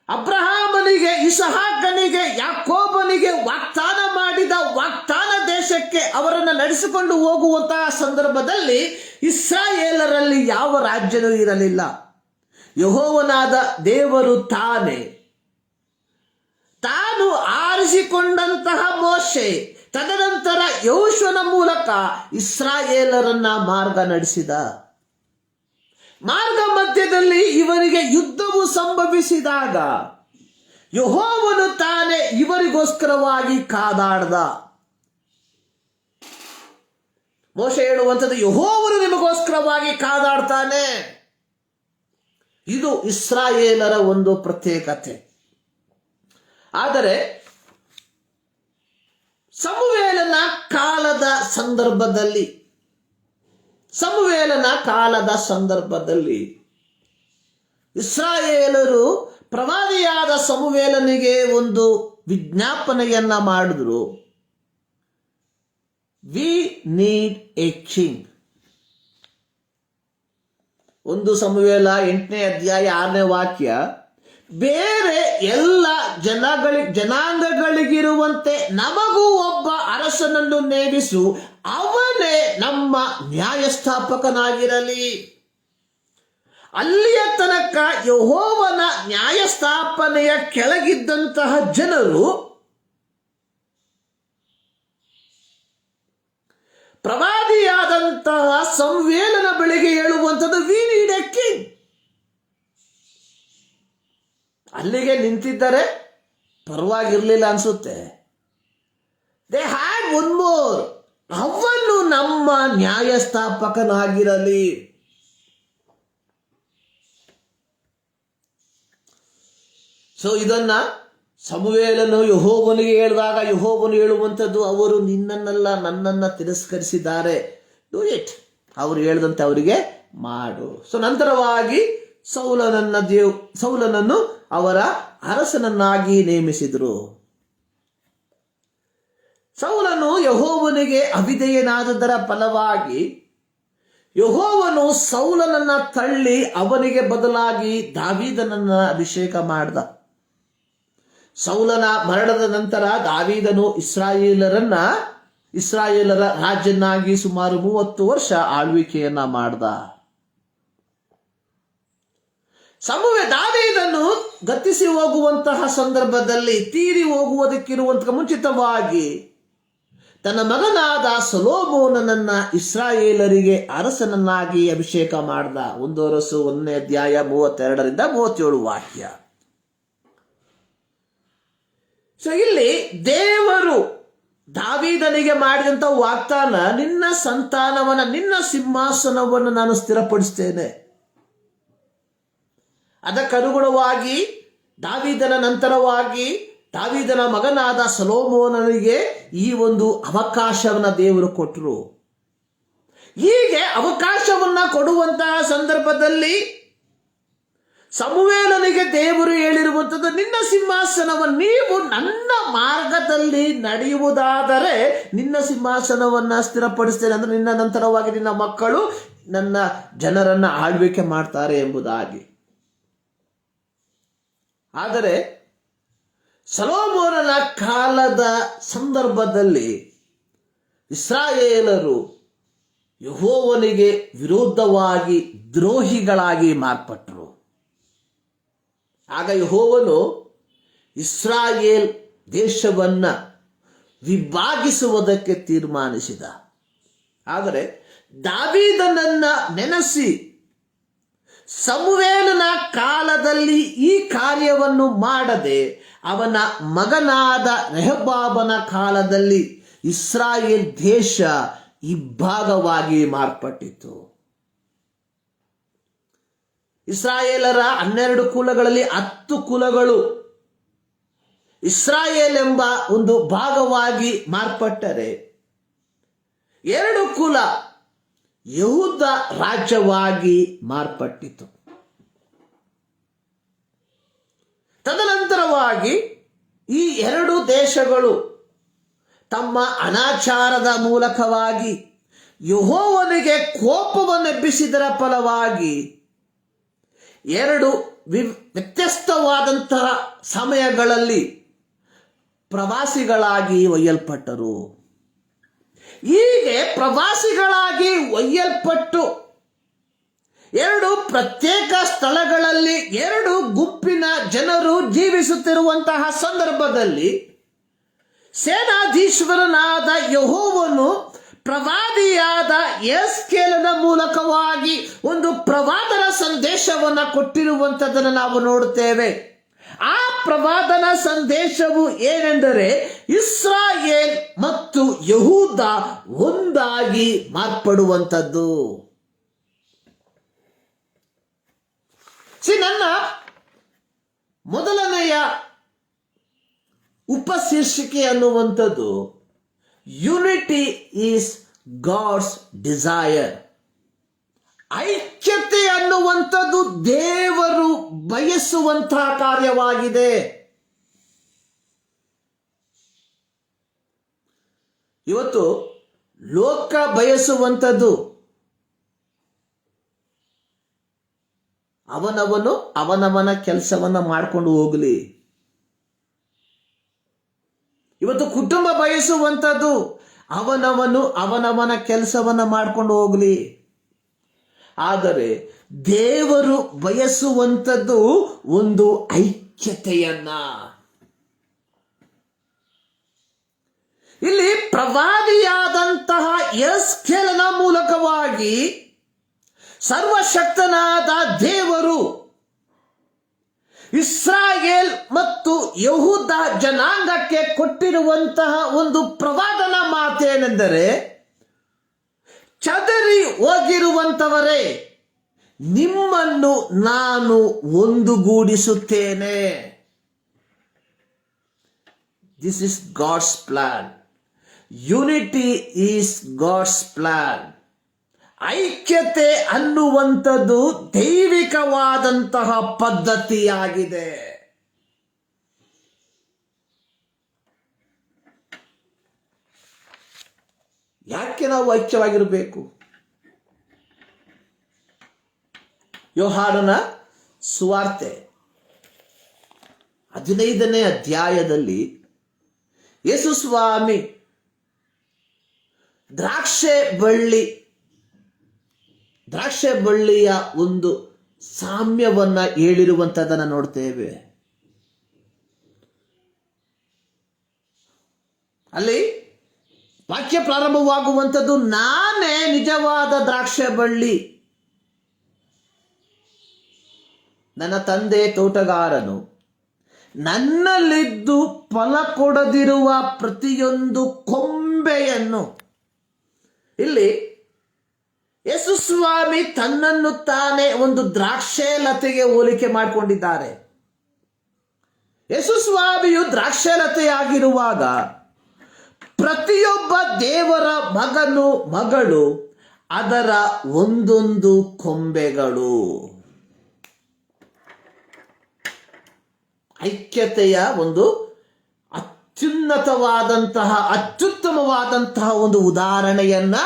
ಅಬ್ರಹಾಮನಿಗೆ, ಇಸಹಾಕನಿಗೆ, ಯಾಕೋಬನಿಗೆ ವಾಗ್ದಾನ ಮಾಡಿದ ವಾಗ್ದಾನ ದೇಶಕ್ಕೆ ಅವರನ್ನು ನಡೆಸಿಕೊಂಡು ಹೋಗುವಂತಹ ಸಂದರ್ಭದಲ್ಲಿ ಇಸ್ರಾಯೇಲರಲ್ಲಿ ಯಾವ ರಾಜ್ಯನೂ ಇರಲಿಲ್ಲ. ಯೆಹೋವನಾದ ದೇವರು ತಾನು ಆರಿಸಿಕೊಂಡಂತಹ ಮೋಶೆ, ತದನಂತರ ಯೆಹೋಶುವನ ಮೂಲಕ ಇಸ್ರಾಯೇಲರನ್ನ ಮಾರ್ಗ ನಡೆಸಿದ. ಮಾರ್ಗ ಮಧ್ಯದಲ್ಲಿ ಇವರಿಗೆ ಯುದ್ಧವು ಸಂಭವಿಸಿದಾಗ ಯೆಹೋವನು ತಾನೇ ಇವರಿಗೋಸ್ಕರವಾಗಿ ಕಾದಾಡ್ದ. ಮೋಶೆ ಹೇಳುವಂಥದ್ದು, ಯೆಹೋವನು ನಿಮಗೋಸ್ಕರವಾಗಿ ಕಾದಾಡ್ತಾನೆ. ಇದು ಇಸ್ರಾಯೇಲರ ಒಂದು ಪ್ರತ್ಯೇಕತೆ. ಆದರೆ ಸಮುವೇಲನ ಕಾಲದ ಸಂದರ್ಭದಲ್ಲಿ ಇಸ್ರಾಯೇಲರು ಪ್ರವಾದಿಯಾದ ಸಮುವೇಲನಿಗೆ ಒಂದು ವಿಜ್ಞಾಪನೆಯನ್ನ ಮಾಡಿದ್ರು. We need A king. 1 ಸಮುವೇಲ 8ನೇ ಅಧ್ಯಾಯ 6ನೇ ವಾಕ್ಯ, ಬೇರೆ ಎಲ್ಲ ಜನಾಂಗಗಳಿಗಿರುವಂತೆ ನಮಗೂ ಒಬ್ಬ ಅರಸನನ್ನು ನೇಮಿಸು, ಅವನೇ ನಮ್ಮ ನ್ಯಾಯಸ್ಥಾಪಕನಾಗಿರಲಿ. ಅಲ್ಲಿಯ ತನಕ ಯೆಹೋವನ ನ್ಯಾಯಸ್ಥಾಪನೆಯ ಕೆಳಗಿದ್ದಂತಹ ಜನರು ಪ್ರವಾದಿಯಾದಂತಹ ಸಂವೇಲನ ಬೆಳೆಗೆ ಹೇಳುವಂಥದ್ದು, ವಿ ನೀಡ್ ಎ ಕಿಂಗ್. ಅಲ್ಲಿಗೆ ನಿಂತಿದ್ದರೆ ಪರವಾಗಿರ್ಲಿಲ್ಲ ಅನ್ಸುತ್ತೆ. ದೇ ಹ್ಯಾಡ್ ಒನ್ ಮೋರ್, ಅವನು ನಮ್ಮ ನ್ಯಾಯಸ್ಥಾಪಕನಾಗಿರಲಿ. ಇದನ್ನ ಸಮುವೇಲನು ಯೆಹೋವನಿಗೆ ಹೇಳಿದಾಗ ಯೆಹೋವನು ಹೇಳುವಂಥದ್ದು, ಅವರು ನಿನ್ನನ್ನಲ್ಲ ನನ್ನನ್ನ ತಿರಸ್ಕರಿಸಿದ್ದಾರೆ, ಡೂ ಇಟ್, ಅವರು ಹೇಳಿದಂತೆ ಅವರಿಗೆ ಮಾಡು. ನಂತರವಾಗಿ ಸೌಲನನ್ನು ಅವರ ಅರಸನನ್ನಾಗಿ ನೇಮಿಸಿದರು. ಸೌಲನು ಯೆಹೋವನಿಗೆ ಅವಿಧೇಯನಾದದರ ಫಲವಾಗಿ ಯೆಹೋವನು ಸೌಲನನ್ನ ತಳ್ಳಿ ಅವನಿಗೆ ಬದಲಾಗಿ ದಾವೀದನನ್ನ ಅಭಿಷೇಕ ಮಾಡಿದ. ಸೌಲನ ಮರಣದ ನಂತರ ದಾವೀದನು ಇಸ್ರಾಯೇಲರ ರಾಜನಾಗಿ ಸುಮಾರು 30 ವರ್ಷ ಆಳ್ವಿಕೆಯನ್ನ ಮಾಡ್ದ. ದಾವೀದನು ಗತಿಸಿ ಹೋಗುವಂತಹ ಸಂದರ್ಭದಲ್ಲಿ, ತೀರಿ ಹೋಗುವುದಕ್ಕಿರುವಂತಹ ಮುಂಚಿತವಾಗಿ ತನ್ನ ಮಗನಾದ ಸೊಲೊಮೋನನನ್ನ ಇಸ್ರಾಯೇಲರಿಗೆ ಅರಸನನ್ನಾಗಿ ಅಭಿಷೇಕ ಮಾಡ್ದ. 1 ಅರಸು 1ನೇ ಅಧ್ಯಾಯ 32ರಿಂದ 37 ವಾಕ್ಯ. ಇಲ್ಲಿ ದೇವರು ದಾವೀದನಿಗೆ ಮಾಡಿದಂತ ವಾಗ್ದಾನ, ನಿನ್ನ ಸಂತಾನವನ್ನ, ನಿನ್ನ ಸಿಂಹಾಸನವನ್ನು ನಾನು ಸ್ಥಿರಪಡಿಸ್ತೇನೆ. ಅದಕ್ಕನುಗುಣವಾಗಿ ದಾವೀದನ ನಂತರವಾಗಿ ದಾವೀದನ ಮಗನಾದ ಸೊಲೊಮೋನನಿಗೆ ಈ ಒಂದು ಅವಕಾಶವನ್ನ ದೇವರು ಕೊಟ್ಟರು. ಹೀಗೆ ಅವಕಾಶವನ್ನ ಕೊಡುವಂತಹ ಸಂದರ್ಭದಲ್ಲಿ ಸಮುವೇಲನಿಗೆ ದೇವರು ಹೇಳಿರುವಂಥದ್ದು, ನಿನ್ನ ಸಿಂಹಾಸನವನ್ನು, ನೀವು ನನ್ನ ಮಾರ್ಗದಲ್ಲಿ ನಡೆಯುವುದಾದರೆ ನಿನ್ನ ಸಿಂಹಾಸನವನ್ನ ಸ್ಥಿರಪಡಿಸ್ತೇನೆ, ಅಂದ್ರೆ ನಿನ್ನ ನಂತರವಾಗಿ ನಿನ್ನ ಮಕ್ಕಳು ನನ್ನ ಜನರನ್ನ ಆಳ್ವಿಕೆ ಮಾಡ್ತಾರೆ ಎಂಬುದಾಗಿ. ಆದರೆ ಸೊಲೊಮೋನನ ಕಾಲದ ಸಂದರ್ಭದಲ್ಲಿ ಇಸ್ರಾಯೇಲರು ಯೆಹೋವನಿಗೆ ವಿರೋಧವಾಗಿ ದ್ರೋಹಿಗಳಾಗಿ ಮಾರ್ಪಟ್ಟರು. ಆಗ ಯೆಹೋವನು ಇಸ್ರಾಯೇಲ್ ದೇಶವನ್ನು ವಿಭಾಗಿಸುವುದಕ್ಕೆ ತೀರ್ಮಾನಿಸಿದ. ಆದರೆ ದಾವೀದನನ್ನ ನೆನೆಸಿ ಸಮುವೇಲನ ಕಾಲದಲ್ಲಿ ಈ ಕಾರ್ಯವನ್ನು ಮಾಡದೆ ಅವನ ಮಗನಾದ ರೆಹಬ್ಬಾಮನ ಕಾಲದಲ್ಲಿ ಇಸ್ರಾಯೇಲ್ ದೇಶ ಇಬ್ಬಾಗವಾಗಿ ಮಾರ್ಪಟ್ಟಿತು. ಇಸ್ರಾಯೇಲರ 12 ಕುಲಗಳಲ್ಲಿ 10 ಕುಲಗಳು ಇಸ್ರಾಯೇಲ್ ಎಂಬ ಒಂದು ಭಾಗವಾಗಿ ಮಾರ್ಪಟ್ಟರೆ 2 ಕುಲ ಯೆಹೂದ ರಾಜ್ಯವಾಗಿ ಮಾರ್ಪಟ್ಟಿತು. ತದನಂತರವಾಗಿ ಈ 2 ದೇಶಗಳು ತಮ್ಮ ಅನಾಚಾರದ ಮೂಲಕವಾಗಿ ಯೆಹೋವನಿಗೆ ಕೋಪವನ್ನೆಬ್ಬಿಸಿದರ ಫಲವಾಗಿ 2 ವ್ಯತ್ಯಸ್ತವಾದಂತಹ ಸಮಯಗಳಲ್ಲಿ ಪ್ರವಾಸಿಗಳಾಗಿ ಒಯ್ಯಲ್ಪಟ್ಟರು. ಹೀಗೆ ಪ್ರವಾಸಿಗಳಾಗಿ ಒಯ್ಯಲ್ಪಟ್ಟು 2 ಪ್ರತ್ಯೇಕ ಸ್ಥಳಗಳಲ್ಲಿ 2 ಗುಂಪಿನ ಜನರು ಜೀವಿಸುತ್ತಿರುವಂತಹ ಸಂದರ್ಭದಲ್ಲಿ ಸೇನಾಧೀಶ್ವರನಾದ ಯೆಹೋವನು ಪ್ರವಾದಿಯಾದ ಯೆಹೆಜ್ಕೇಲನ ಮೂಲಕವಾಗಿ ಒಂದು ಪ್ರವಾದನ ಸಂದೇಶವನ್ನು ಕೊಟ್ಟಿರುವಂಥದ್ದನ್ನು ನಾವು ನೋಡುತ್ತೇವೆ. ಆ ಪ್ರವಾದನ ಸಂದೇಶವು ಏನೆಂದರೆ ಇಸ್ರಾಯೇಲ್ ಮತ್ತು ಯೆಹೂದ ಒಂದಾಗಿ ಮಾರ್ಪಡುವಂಥದ್ದು. ನನ್ನ ಮೊದಲನೆಯ ಉಪಶೀರ್ಷಿಕೆ ಅನ್ನುವಂಥದ್ದು ಯುನಿಟಿ ಈಸ್ ಗಾಡ್ಸ್ ಡಿಸೈರ್. ಐಕ್ಯತೆ ಅನ್ನುವಂಥದ್ದು ದೇವರು ಬಯಸುವಂತಹ ಕಾರ್ಯವಾಗಿದೆ. ಇವತ್ತು ಲೋಕ ಬಯಸುವಂಥದ್ದು ಅವನವನ ಕೆಲಸವನ್ನ ಮಾಡಿಕೊಂಡು ಹೋಗಲಿ. ಇವತ್ತು ಕುಟುಂಬ ಬಯಸುವಂಥದ್ದು ಅವನವನ ಕೆಲಸವನ್ನ ಮಾಡಿಕೊಂಡು ಹೋಗಲಿ. ಆದರೆ ದೇವರು ಬಯಸುವಂಥದ್ದು ಒಂದು ಐಕ್ಯತೆಯನ್ನ. ಇಲ್ಲಿ ಪ್ರವಾದಿಯಾದಂತಹ ಯೆಹೆಜ್ಕೇಲನ ಮೂಲಕವಾಗಿ ಸರ್ವಶಕ್ತನಾದ ದೇವರು ಇಸ್ರಾಯೇಲ್ ಮತ್ತು ಯೆಹೂದ ಜನಾಂಗಕ್ಕೆ ಕೊಟ್ಟಿರುವಂತಹ ಒಂದು ಪ್ರವಾದನ ಮಾತೇನೆಂದರೆ, ಚದರಿ ಹೋಗಿರುವಂತವರೇ, ನಿಮ್ಮನ್ನು ನಾನು ಒಂದುಗೂಡಿಸುತ್ತೇನೆ. This is God's plan. Unity is God's plan. ಐಕ್ಯತೆ ಅನ್ನುವಂಥದ್ದು ದೈವಿಕವಾದಂತಹ ಪದ್ಧತಿಯಾಗಿದೆ. ಯಾಕೆ ನಾವು ಐಕ್ಯವಾಗಿರಬೇಕು? ಯೋಹಾನನ ಸುವಾರ್ತೆ 15ನೇ ಅಧ್ಯಾಯದಲ್ಲಿ ಯೇಸು ಸ್ವಾಮಿ ದ್ರಾಕ್ಷೆ ಬಳ್ಳಿಯ ಒಂದು ಸಾಮ್ಯವನ್ನ ಹೇಳಿರುವಂತದನ್ನ ನೋಡ್ತೇವೆ. ಅಲ್ಲಿ ವಾಕ್ಯ ಪ್ರಾರಂಭವಾಗುವಂಥದ್ದು, ನಾನೇ ನಿಜವಾದ ದ್ರಾಕ್ಷೆ ಬಳ್ಳಿ, ನನ್ನ ತಂದೆ ತೋಟಗಾರನು, ನನ್ನಲ್ಲಿದ್ದು ಫಲ ಕೊಡದಿರುವ ಪ್ರತಿಯೊಂದು ಕೊಂಬೆಯನ್ನು. ಇಲ್ಲಿ ಯೇಸು ಸ್ವಾಮಿ ತನ್ನನ್ನು ತಾನೇ ಒಂದು ದ್ರಾಕ್ಷೆ ಲತೆಗೆ ಹೋಲಿಕೆ ಮಾಡಿಕೊಂಡಿದ್ದಾರೆ. ಯೇಸು ಸ್ವಾಮಿಯು ದ್ರಾಕ್ಷೆ ಲತೆಯಾಗಿರುವಾಗ ಪ್ರತಿಯೊಬ್ಬ ದೇವರ ಮಗನು ಮಗಳು ಅದರ ಒಂದೊಂದು ಕೊಂಬೆಗಳು. ಐಕ್ಯತೆಯ ಒಂದು ಅತ್ಯುತ್ತಮವಾದಂತಹ ಒಂದು ಉದಾಹರಣೆಯನ್ನ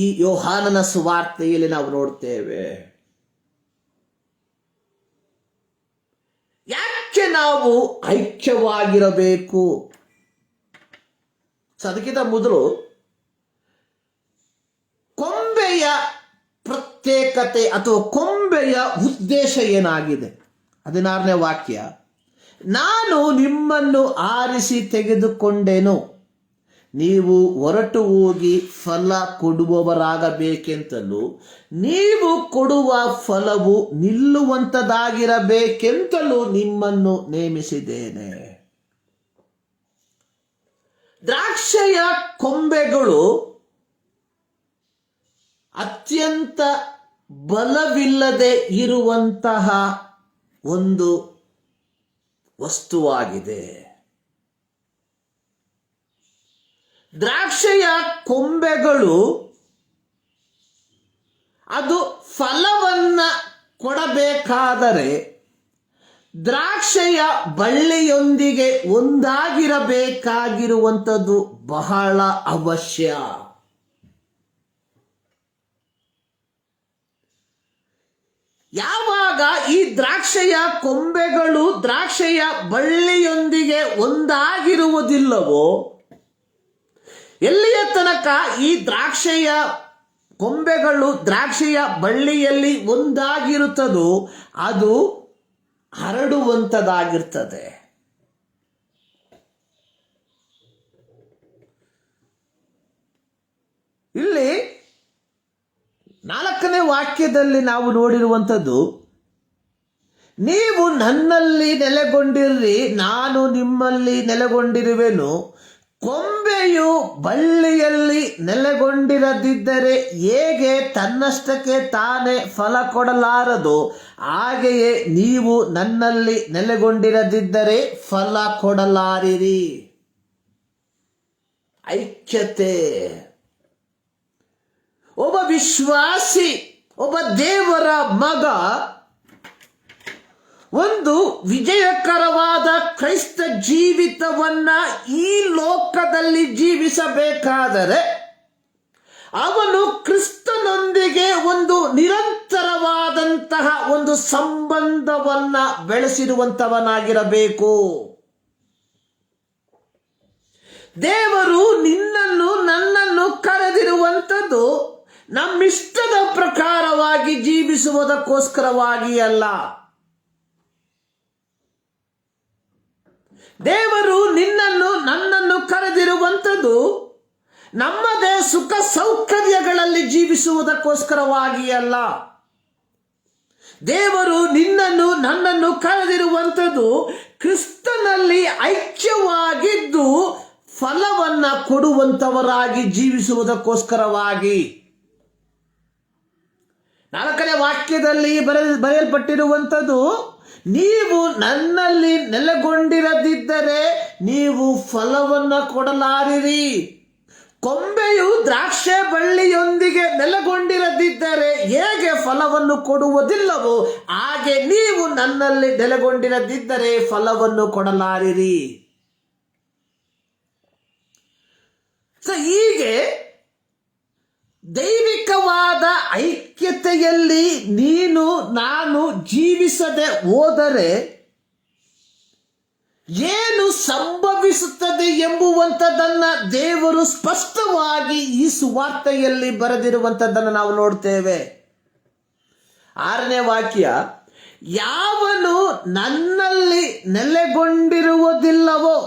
ಈ ಯೋಹಾನನ ಸುವಾರ್ತೆಯಲ್ಲಿ ನಾವು ನೋಡ್ತೇವೆ. ಯಾಕೆ ನಾವು ಐಕ್ಯವಾಗಿರಬೇಕು? ಅದಕ್ಕಿಂತ ಮೊದಲು ಪ್ರತ್ಯೇಕತೆ ಅಥವಾ ಕೊಂಬೆಯ ಉದ್ದೇಶ ಏನಾಗಿದೆ? 16ನೇ ವಾಕ್ಯ, ನಾನು ನಿಮ್ಮನ್ನು ಆರಿಸಿ ತೆಗೆದುಕೊಂಡೆನು, ನೀವು ಹೊರಟು ಹೋಗಿ ಫಲ ಕೊಡುವವರಾಗಬೇಕೆಂತಲೂ ನೀವು ಕೊಡುವ ಫಲವು ನಿಲ್ಲುವಂಥದ್ದಾಗಿರಬೇಕೆಂತಲೂ ನಿಮ್ಮನ್ನು ನೇಮಿಸಿದ್ದೇನೆ. ದ್ರಾಕ್ಷೆಯ ಕೊಂಬೆಗಳು ಅತ್ಯಂತ ಬಲವಿಲ್ಲದೆ ಇರುವಂತಹ ಒಂದು ವಸ್ತುವಾಗಿದೆ. ದ್ರಾಕ್ಷೆಯ ಕೊಂಬೆಗಳು ಅದು ಫಲವನ್ನ ಕೊಡಬೇಕಾದರೆ ದ್ರಾಕ್ಷೆಯ ಬಳ್ಳಿಯೊಂದಿಗೆ ಒಂದಾಗಿರಬೇಕಾಗಿರುವಂಥದ್ದು ಬಹಳ ಅವಶ್ಯ. ಯಾವಾಗ ಈ ದ್ರಾಕ್ಷೆಯ ಕೊಂಬೆಗಳು ದ್ರಾಕ್ಷೆಯ ಬಳ್ಳಿಯೊಂದಿಗೆ ಒಂದಾಗಿರುವುದಿಲ್ಲವೋ, ಎಲ್ಲಿಯ ತನಕ ಈ ದ್ರಾಕ್ಷೆಯ ಕೊಂಬೆಗಳು ದ್ರಾಕ್ಷೆಯ ಬಳ್ಳಿಯಲ್ಲಿ ಒಂದಾಗಿರುತ್ತದೋ ಅದು ಹರಡುವಂಥದ್ದಾಗಿರ್ತದೆ. ಇಲ್ಲಿ 4ನೇ ವಾಕ್ಯದಲ್ಲಿ ನಾವು ನೋಡಿರುವಂಥದ್ದು, ನೀವು ನನ್ನಲ್ಲಿ ನೆಲೆಗೊಂಡಿರ್ರಿ, ನಾನು ನಿಮ್ಮಲ್ಲಿ ನೆಲೆಗೊಂಡಿರುವೆನು. ಕೊಂಬೆಯು ಬಳ್ಳಿಯಲ್ಲಿ ನೆಲೆಗೊಂಡಿರದಿದ್ದರೆ ಹೇಗೆ ತನ್ನಷ್ಟಕ್ಕೆ ತಾನೇ ಫಲ ಕೊಡಲಾರದು, ಹಾಗೆಯೇ ನೀವು ನನ್ನಲ್ಲಿ ನೆಲೆಗೊಂಡಿರದಿದ್ದರೆ ಫಲ ಕೊಡಲಾರಿರಿ. ಐಕ್ಯತೆ. ಒಬ್ಬ ವಿಶ್ವಾಸಿ, ಒಬ್ಬ ದೇವರ ಮಗ ಒಂದು ವಿಜಯಕರವಾದ ಕ್ರೈಸ್ತ ಜೀವಿತವನ್ನ ಈ ಲೋಕದಲ್ಲಿ ಜೀವಿಸಬೇಕಾದರೆ ಅವನು ಕ್ರಿಸ್ತನೊಂದಿಗೆ ಒಂದು ನಿರಂತರವಾದಂತಹ ಒಂದು ಸಂಬಂಧವನ್ನ ಬೆಳೆಸಿರುವಂತವನಾಗಿರಬೇಕು. ದೇವರು ನಿನ್ನನ್ನು ನನ್ನನ್ನು ಕರೆದಿರುವಂಥದ್ದು ನಮ್ಮಿಷ್ಟದ ಪ್ರಕಾರವಾಗಿ ಜೀವಿಸುವುದಕ್ಕೋಸ್ಕರವಾಗಿ ಅಲ್ಲ. ದೇವರು ನಿನ್ನನ್ನು ನನ್ನನ್ನು ಕರೆದಿರುವಂಥದ್ದು ನಮ್ಮದೇ ಸುಖ ಸೌಕರ್ಯಗಳಲ್ಲಿ ಜೀವಿಸುವುದಕ್ಕೋಸ್ಕರವಾಗಿ ಅಲ್ಲ. ದೇವರು ನಿನ್ನನ್ನು ನನ್ನನ್ನು ಕರೆದಿರುವಂಥದ್ದು ಕ್ರಿಸ್ತನಲ್ಲಿ ಐಕ್ಯವಾಗಿದ್ದು ಫಲವನ್ನ ಕೊಡುವಂತವರಾಗಿ ಜೀವಿಸುವುದಕ್ಕೋಸ್ಕರವಾಗಿ. 4ನೇ ವಾಕ್ಯದಲ್ಲಿ ಬರೆಯಲ್ಪಟ್ಟಿರುವಂಥದ್ದು, ನೀವು ನನ್ನಲ್ಲಿ ನೆಲೆಗೊಂಡಿರದಿದ್ದರೆ ನೀವು ಫಲವನ್ನ ಕೊಡಲಾರಿರಿ. ಕೊಂಬೆಯು ದ್ರಾಕ್ಷೆ ಬಳ್ಳಿಯೊಂದಿಗೆ ನೆಲೆಗೊಂಡಿರದಿದ್ದರೆ ಹೇಗೆ ಫಲವನ್ನು ಕೊಡುವುದಿಲ್ಲವೋ ಹಾಗೆ ನೀವು ನನ್ನಲ್ಲಿ ನೆಲೆಗೊಂಡಿರದಿದ್ದರೆ ಫಲವನ್ನು ಕೊಡಲಾರಿರಿ. ಹೀಗೆ ದೈವಿಕವಾದ ಐಕ್ಯತೆಯಲ್ಲಿ ನೀನು ನಾನು ಜೀವಿಸದೆ ಹೋದರೆ ಏನು ಸಂಭವಿಸುತ್ತದೆ ಎಂಬುವಂಥದ್ದನ್ನ ದೇವರು ಸ್ಪಷ್ಟವಾಗಿ ಈ ಸುವಾರ್ತೆಯಲ್ಲಿ ಬರೆದಿರುವಂಥದ್ದನ್ನು ನಾವು ನೋಡ್ತೇವೆ. 6ನೇ ವಾಕ್ಯ, ಯಾವನು ನನ್ನಲ್ಲಿ ನೆಲೆಗೊಂಡಿರುವುದಿಲ್ಲವೋ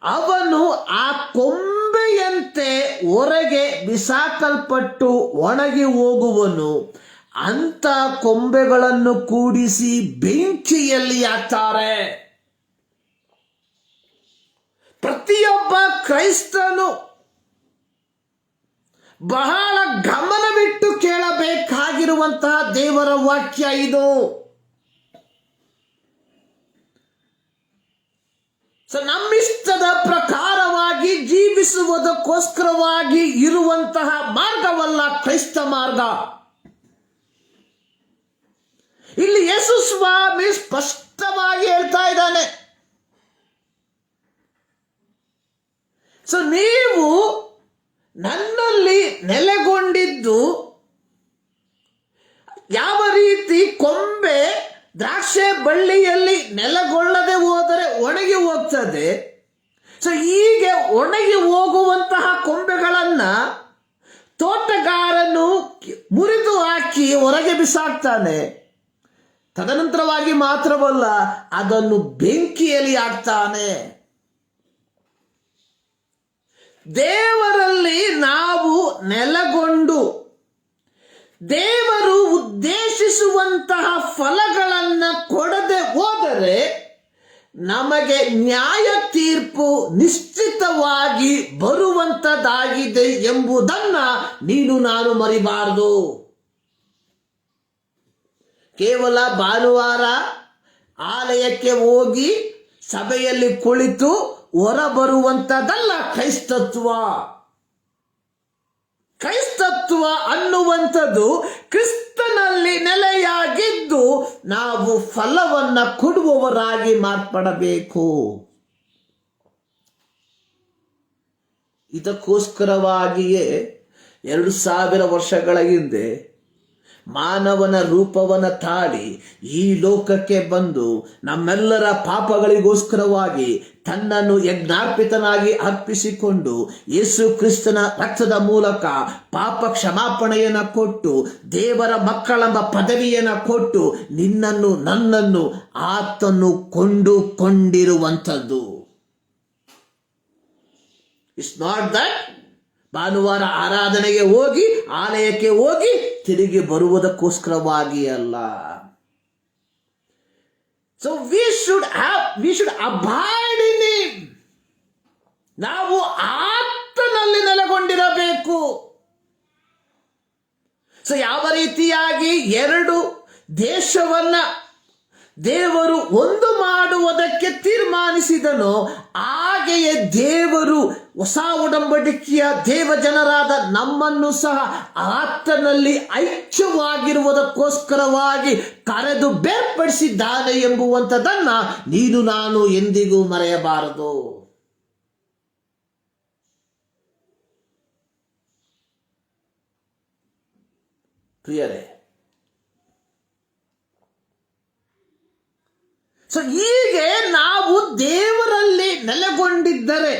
ಅವನು ಆ ಕೊಂಬೆಯಂತೆ ಹೊರಗೆ ಬಿಸಾಕಲ್ಪಟ್ಟು ಒಣಗಿ ಹೋಗುವನು. ಅಂತ ಕೊಂಬೆಗಳನ್ನು ಕೂಡಿಸಿ ಬೆಂಕಿಯಲ್ಲಿ ಹಾಕ್ತಾರೆ. ಪ್ರತಿಯೊಬ್ಬ ಕ್ರೈಸ್ತನು ಬಹಳ ಗಮನವಿಟ್ಟು ಕೇಳಬೇಕಾಗಿರುವಂತಹ ದೇವರ ವಾಕ್ಯ ಇದು. ನಮ್ಮಿಷ್ಟದ ಪ್ರಕಾರವಾಗಿ ಜೀವಿಸುವುದಕ್ಕೋಸ್ಕರವಾಗಿ ಇರುವಂತಹ ಮಾರ್ಗವಲ್ಲ ಕ್ರೈಸ್ತ ಮಾರ್ಗ. ಇಲ್ಲಿ ಯೇಸು ಸ್ವಾಮಿ ಸ್ಪಷ್ಟವಾಗಿ ಹೇಳ್ತಾ ಇದ್ದಾನೆ. ನೀವು ನನ್ನಲ್ಲಿ ನೆಲೆಗೊಂಡಿದ್ದು ಯಾವ ರೀತಿ ಕೊಂಬೆ ದ್ರಾಕ್ಷೆ ಬಳ್ಳಿಯಲ್ಲಿ ನೆಲೆಗೊಳ್ಳದೆ ಹೋದರೆ ಒಣಗಿ ಹೋಗ್ತದೆ. ಹೀಗೆ ಒಣಗಿ ಹೋಗುವಂತಹ ಕೊಂಬೆಗಳನ್ನ ತೋಟಗಾರನು ಮುರಿದು ಹಾಕಿ ಹೊರಗೆ ಬಿಸಾಕ್ತಾನೆ. ತದನಂತರವಾಗಿ ಮಾತ್ರವಲ್ಲ, ಅದನ್ನು ಬೆಂಕಿಯಲ್ಲಿ ಹಾಕ್ತಾನೆ. ದೇವರಲ್ಲಿ ನಾವು ನೆಲೆಗೊಂಡು ದೇವರು ಉದ್ದೇಶಿಸುವಂತಹ ಫಲಗಳನ್ನು ಕೊಡದೆ ಹೋದರೆ ನಮಗೆ ನ್ಯಾಯ ತೀರ್ಪು ನಿಶ್ಚಿತವಾಗಿ ಬರುವಂತದ್ದಾಗಿದೆ ಎಂಬುದನ್ನ ನಾನು ಮರಿಬಾರದು. ಕೇವಲ ಭಾನುವಾರ ಆಲಯಕ್ಕೆ ಹೋಗಿ ಸಭೆಯಲ್ಲಿ ಕುಳಿತು ಹೊರ ಬರುವಂಥದ್ದಲ್ಲ ಕ್ರೈಸ್ತತ್ವ. ಕ್ರೈಸ್ತತ್ವ ಅನ್ನುವಂಥದ್ದು ಕ್ರಿಸ್ತನಲ್ಲಿ ನೆಲೆಯಾಗಿದ್ದು ನಾವು ಫಲವನ್ನು ಕೊಡುವವರಾಗಿ ಮಾರ್ಪಡಬೇಕು. ಇದಕ್ಕೋಸ್ಕರವಾಗಿಯೇ 2000 ವರ್ಷಗಳ ಹಿಂದೆ ಮಾನವನ ರೂಪವನ್ನು ತಾಳಿ ಈ ಲೋಕಕ್ಕೆ ಬಂದು ನಮ್ಮೆಲ್ಲರ ಪಾಪಗಳಿಗೋಸ್ಕರವಾಗಿ ತನ್ನನ್ನು ಯಜ್ಞಾರ್ಪಿತನಾಗಿ ಅರ್ಪಿಸಿಕೊಂಡು ಯೇಸು ಕ್ರಿಸ್ತನ ರಕ್ತದ ಮೂಲಕ ಪಾಪ ಕ್ಷಮಾಪಣೆಯನ್ನು ಕೊಟ್ಟು ದೇವರ ಮಕ್ಕಳೆಂಬ ಪದವಿಯನ್ನು ಕೊಟ್ಟು ನಿನ್ನನ್ನು ನನ್ನನ್ನು ಆತನು ಕೊಂಡುಕೊಂಡಿರುವಂಥದ್ದು. ಇಟ್ಸ್ ನಾಟ್ ದಟ್ ಭಾನುವಾರ ಆರಾಧನೆಗೆ ಹೋಗಿ ಆಲಯಕ್ಕೆ ಹೋಗಿ ತಿರುಗಿ ಬರುವುದಕ್ಕೋಸ್ಕರವಾಗಿ ಅಲ್ಲ. So we should abide in him. ನಾವು ಆತನಲ್ಲಿ ನೆಲೆಗೊಂಡಿರಬೇಕು. ಸೊ ಯಾವ ರೀತಿಯಾಗಿ 2 ದೇಶವನ್ನ ದೇವರು ಒಂದು ಮಾಡುವುದಕ್ಕೆ ತೀರ್ಮಾನಿಸಿದನೋ ಹಾಗೆಯೇ ದೇವರು ಹೊಸ ಒಡಂಬಡಿಕೆಯ ದೇವ ಜನರಾದ ನಮ್ಮನ್ನು ಸಹ ಆತನಲ್ಲಿ ಐಕ್ಯವಾಗಿರುವುದಕ್ಕೋಸ್ಕರವಾಗಿ ಕರೆದು ಬೇರ್ಪಡಿಸಿದ್ದಾನೆ ಎಂಬುವಂಥದ್ದನ್ನ ನಾನು ಎಂದಿಗೂ ಮರೆಯಬಾರದು. ಪ್ರಿಯರೇ, ಸೊ ಹೀಗೆ ನಾವು ದೇವರಲ್ಲಿ ನೆಲೆಗೊಂಡಿದ್ದರೆ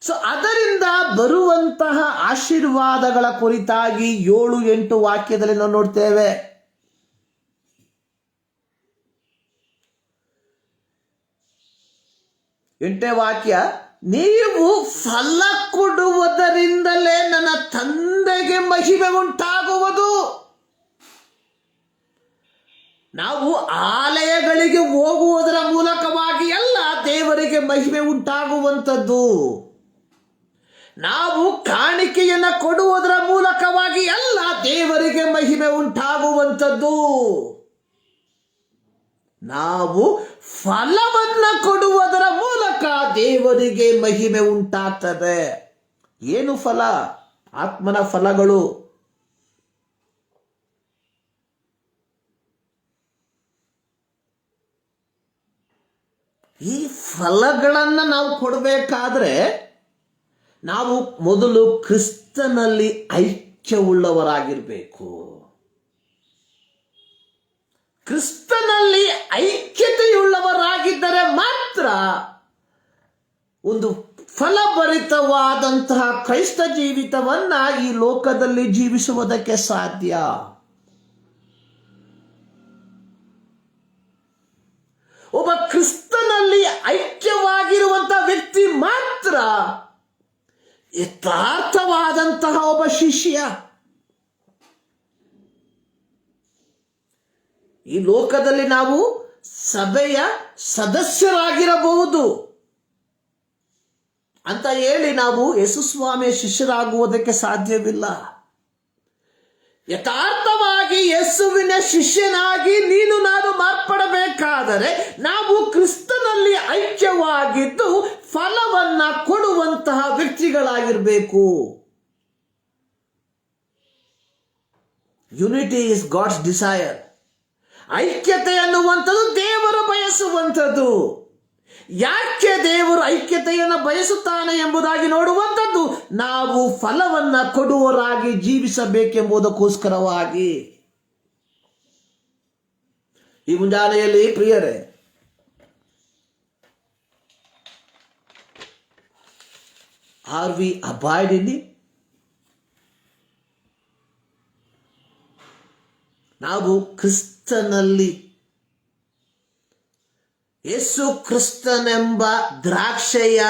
ಸೊ ಅದರಿಂದ ಬರುವಂತಹ ಆಶೀರ್ವಾದಗಳ ಕುರಿತಾಗಿ 7-8 ವಾಕ್ಯದಲ್ಲಿ ನಾವು ನೋಡ್ತೇವೆ. ಎಂಟನೇ ವಾಕ್ಯ, ನೀವು ಫಲ ಕೊಡುವುದರಿಂದಲೇ ನನ್ನ ತಂದೆಗೆ ಮಹಿಮೆ ಉಂಟಾಗುವುದು. ನಾವು ಆಲಯಗಳಿಗೆ ಹೋಗುವುದರ ಮೂಲಕವಾಗಿ ಅಲ್ಲ ದೇವರಿಗೆ ಮಹಿಮೆ ಉಂಟಾಗುವಂಥದ್ದು. ನಾವು ಕಾಣಿಕೆಯನ್ನು ಕೊಡುವುದರ ಮೂಲಕವಾಗಿ ಅಲ್ಲ ದೇವರಿಗೆ ಮಹಿಮೆ ಉಂಟಾಗುವಂಥದ್ದು. ನಾವು ಫಲವನ್ನ ಕೊಡುವುದರ ಮೂಲಕ ದೇವರಿಗೆ ಮಹಿಮೆ ಉಂಟಾಗ್ತದೆ. ಏನು ಫಲ? ಆತ್ಮನ ಫಲಗಳು. ಈ ಫಲಗಳನ್ನು ನಾವು ಕೊಡಬೇಕಾದ್ರೆ ನಾವು ಮೊದಲು ಕ್ರಿಸ್ತನಲ್ಲಿ ಐಕ್ಯವುಳ್ಳವರಾಗಿರಬೇಕು. ಕ್ರಿಸ್ತನಲ್ಲಿ ಐಕ್ಯತೆಯುಳ್ಳವರಾಗಿದ್ದರೆ ಮಾತ್ರ ಒಂದು ಫಲಭರಿತವಾದಂತಹ ಕ್ರೈಸ್ತ ಜೀವಿತವನ್ನ ಈ ಲೋಕದಲ್ಲಿ ಜೀವಿಸುವುದಕ್ಕೆ ಸಾಧ್ಯ. ಒಬ್ಬ ಕ್ರಿಸ್ತನಲ್ಲಿ ಐಕ್ಯವಾಗಿರುವಂತಹ ವ್ಯಕ್ತಿ ಮಾತ್ರ ಯಥಾರ್ಥವಾದಂತಹ ಒಬ್ಬ ಶಿಷ್ಯ. ಈ ಲೋಕದಲ್ಲಿ ನಾವು ಸಭೆಯ ಸದಸ್ಯರಾಗಿರಬಹುದು ಅಂತ ಹೇಳಿ ನಾವು ಯೇಸುಸ್ವಾಮಿಯ ಶಿಷ್ಯರಾಗುವುದಕ್ಕೆ ಸಾಧ್ಯವಿಲ್ಲ. ಯಥಾರ್ಥವಾಗಿ ಯೇಸುವಿನ ಶಿಷ್ಯನಾಗಿ ನಾನು ಮಾರ್ಪಡಬೇಕಾದರೆ ನಾವು ಕ್ರಿಸ್ತನಲ್ಲಿ ಐಕ್ಯವಾಗಿದ್ದು ಫಲವನ್ನ ಕೊಡುವಂತಹ ವ್ಯಕ್ತಿಗಳಾಗಿರಬೇಕು. Unity is God's desire. ಐಕ್ಯತೆ ಅನ್ನುವಂಥದ್ದು ದೇವರು ಬಯಸುವಂಥದ್ದು. ಯಾಕೆ ದೇವರು ಐಕ್ಯತೆಯನ್ನು ಬಯಸುತ್ತಾನೆ ಎಂಬುದಾಗಿ ನೋಡುವಂಥದ್ದು ನಾವು ಫಲವನ್ನ ಕೊಡುವವರಾಗಿ ಜೀವಿಸಬೇಕೆಂಬುದಕ್ಕೋಸ್ಕರವಾಗಿ. ಈ ಮುಂಜಾನೆಯಲ್ಲಿ ಪ್ರಿಯರೇ, Are we abide in him? ನಾವು ಕ್ರಿಸ್ತನಲ್ಲಿ, ಯೇಸು ಕ್ರಿಸ್ತನೆಂಬ ದ್ರಾಕ್ಷೆಯ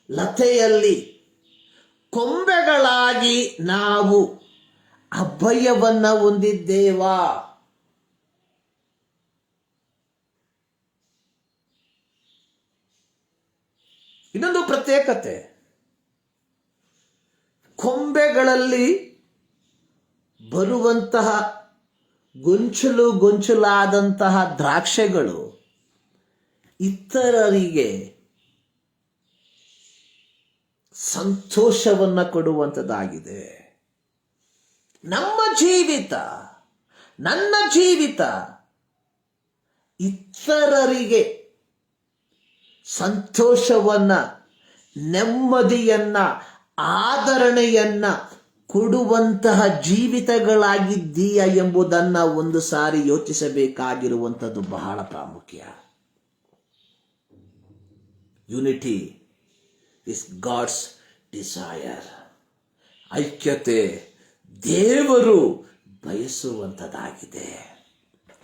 ಲತೆಯಲ್ಲಿ ಕೊಂಬೆಗಳಾಗಿ ನಾವು ಅಭಯವನ್ನ ಹೊಂದಿದ್ದೇವಾ? ಇನ್ನೊಂದು ಪ್ರತ್ಯೇಕತೆ, ಕೊಂಬೆಗಳಲ್ಲಿ ಬರುವಂತಹ ಗೊಂಚಲಾದಂತಹ ದ್ರಾಕ್ಷೆಗಳು ಇತರರಿಗೆ ಸಂತೋಷವನ್ನ ಕೊಡುವಂಥದ್ದಾಗಿದೆ. ನಮ್ಮ ಜೀವಿತ, ನನ್ನ ಜೀವಿತ ಇತರರಿಗೆ ಸಂತೋಷವನ್ನ, ನೆಮ್ಮದಿಯನ್ನ, ಆದರಣೆಯನ್ನ ಕೊಡುವಂತಹ ಜೀವಿತಗಳಾಗಿದ್ದೀಯ ಎಂಬುದನ್ನು ಒಂದು ಸಾರಿ ಯೋಚಿಸಬೇಕಾಗಿರುವಂಥದ್ದು ಬಹಳ ಪ್ರಾಮುಖ್ಯ. Unity is God's desire. ಐಕ್ಯತೆ ದೇವರು ಬಯಸುವಂಥದ್ದಾಗಿದೆ.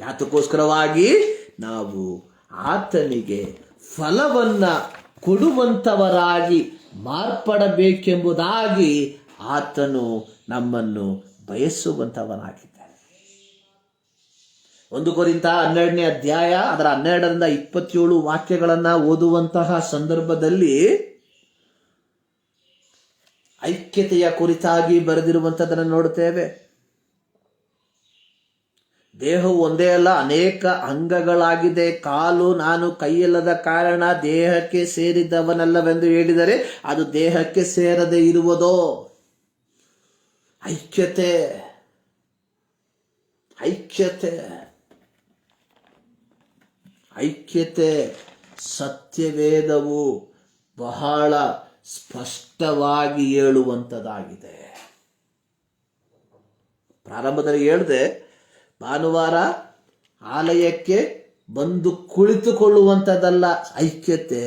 ಯಾತಕ್ಕೋಸ್ಕರವಾಗಿ ನಾವು ಆತನಿಗೆ ಫಲವನ್ನ ಕೊಡುವಂಥವರಾಗಿ ಮಾರ್ಪಡಬೇಕೆಂಬುದಾಗಿ ಆತನು ನಮ್ಮನ್ನು ಬಯಸುವಂಥವನಾಗಿದ್ದಾನೆ. 1 ಕೊರಿಂಥ 12ನೇ ಅಧ್ಯಾಯ ಅದರ 12ರಿಂದ 27 ವಾಕ್ಯಗಳನ್ನ ಓದುವಂತಹ ಸಂದರ್ಭದಲ್ಲಿ ಐಕ್ಯತೆಯ ಕುರಿತಾಗಿ ಬರೆದಿರುವಂಥದ್ದನ್ನು ನೋಡುತ್ತೇವೆ. ದೇಹವು ಒಂದೇ ಅಲ್ಲ, ಅನೇಕ ಅಂಗಗಳಾಗಿದೆ. ಕಾಲು ನಾನು ಕೈಯಿಲ್ಲದ ಕಾರಣ ದೇಹಕ್ಕೆ ಸೇರಿದವನಲ್ಲವೆಂದು ಹೇಳಿದರೆ ಅದು ದೇಹಕ್ಕೆ ಸೇರದೆ ಇರುವುದೋ? ಐಕ್ಯತೆ, ಐಕ್ಯತೆ, ಐಕ್ಯತೆ ಸತ್ಯವೇದವು ಬಹಳ ಸ್ಪಷ್ಟವಾಗಿ ಹೇಳುವಂಥದ್ದಾಗಿದೆ. ಪ್ರಾರಂಭದಲ್ಲಿ ಹೇಳಿದೆ, ಭಾನುವಾರ ಆಲಯಕ್ಕೆ ಬಂದು ಕುಳಿತುಕೊಳ್ಳುವಂಥದ್ದಲ್ಲ ಐಕ್ಯತೆ,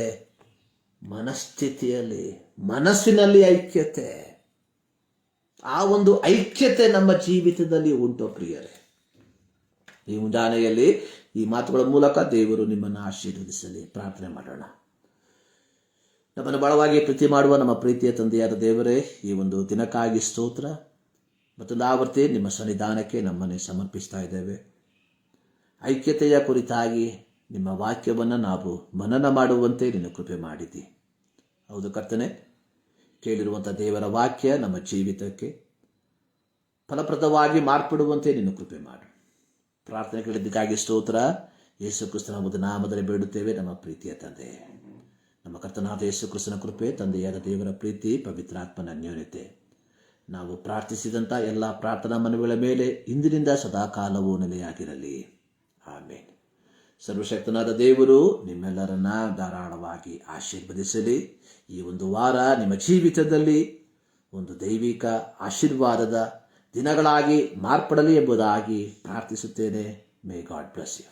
ಮನಸ್ಥಿತಿಯಲ್ಲಿ, ಮನಸ್ಸಿನಲ್ಲಿ ಐಕ್ಯತೆ. ಆ ಒಂದು ಐಕ್ಯತೆ ನಮ್ಮ ಜೀವಿತದಲ್ಲಿ ಉಂಟು ಪ್ರಿಯರೇ. ಈ ಮುಂಜಾನೆಯಲ್ಲಿ ಈ ಮಾತುಗಳ ಮೂಲಕ ದೇವರು ನಿಮ್ಮನ್ನು ಆಶೀರ್ವದಿಸಲಿ. ಪ್ರಾರ್ಥನೆ ಮಾಡೋಣ. ನಮ್ಮನ್ನು ಬಹಳವಾಗಿ ಪ್ರೀತಿ ಮಾಡುವ ನಮ್ಮ ಪ್ರೀತಿಯ ತಂದೆಯಾದ ದೇವರೇ, ಈ ಒಂದು ದಿನಕ್ಕಾಗಿ ಸ್ತೋತ್ರ. ಮತ್ತೊಂದು ಆವರ್ತಿ ನಿಮ್ಮ ಸನ್ನಿಧಾನಕ್ಕೆ ನಮ್ಮನ್ನೇ ಸಮರ್ಪಿಸ್ತಾ ಇದ್ದೇವೆ. ಐಕ್ಯತೆಯ ಕುರಿತಾಗಿ ನಿಮ್ಮ ವಾಕ್ಯವನ್ನು ನಾವು ಮನನ ಮಾಡುವಂತೆ ನಿನ್ನ ಕೃಪೆ ಮಾಡಿದಿ. ಹೌದು ಕರ್ತನೆ, ಕೇಳಿರುವಂಥ ದೇವರ ವಾಕ್ಯ ನಮ್ಮ ಜೀವಿತಕ್ಕೆ ಫಲಪ್ರದವಾಗಿ ಮಾರ್ಪಡುವಂತೆ ನಿನ್ನ ಕೃಪೆ ಮಾಡು. ಪ್ರಾರ್ಥನೆ ಕೇಳಿದ್ದಕ್ಕಾಗಿ ಸ್ತೋತ್ರ. ಯೇಸು ಕ್ರಿಸ್ತನ ಒಂದು ನಾಮದಲ್ಲಿ ಬೇಡುತ್ತೇವೆ ನಮ್ಮ ಪ್ರೀತಿಯ ತಂದೆ. ನಮ್ಮ ಕರ್ತನಾದ ಯೇಸು ಕ್ರಿಸ್ತನ ಕೃಪೆ, ತಂದೆಯಾದ ದೇವರ ಪ್ರೀತಿ, ಪವಿತ್ರಾತ್ಮನ ಅನ್ಯೋನ್ಯತೆ ನಾವು ಪ್ರಾರ್ಥಿಸಿದಂಥ ಎಲ್ಲ ಪ್ರಾರ್ಥನಾ ಮನವಿಗಳ ಮೇಲೆ ಇಂದಿನಿಂದ ಸದಾಕಾಲವೂ ನೆಲೆಯಾಗಿರಲಿ. ಆಮೇನ್. ಸರ್ವಶಕ್ತನಾದ ದೇವರು ನಿಮ್ಮೆಲ್ಲರನ್ನ ಧಾರಾಳವಾಗಿ ಆಶೀರ್ವದಿಸಲಿ. ಈ ಒಂದು ವಾರ ನಿಮ್ಮ ಜೀವಿತದಲ್ಲಿ ಒಂದು ದೈವಿಕ ಆಶೀರ್ವಾದದ ದಿನಗಳಾಗಿ ಮಾರ್ಪಡಲಿ ಎಂಬುದಾಗಿ ಪ್ರಾರ್ಥಿಸುತ್ತೇನೆ. May God bless you.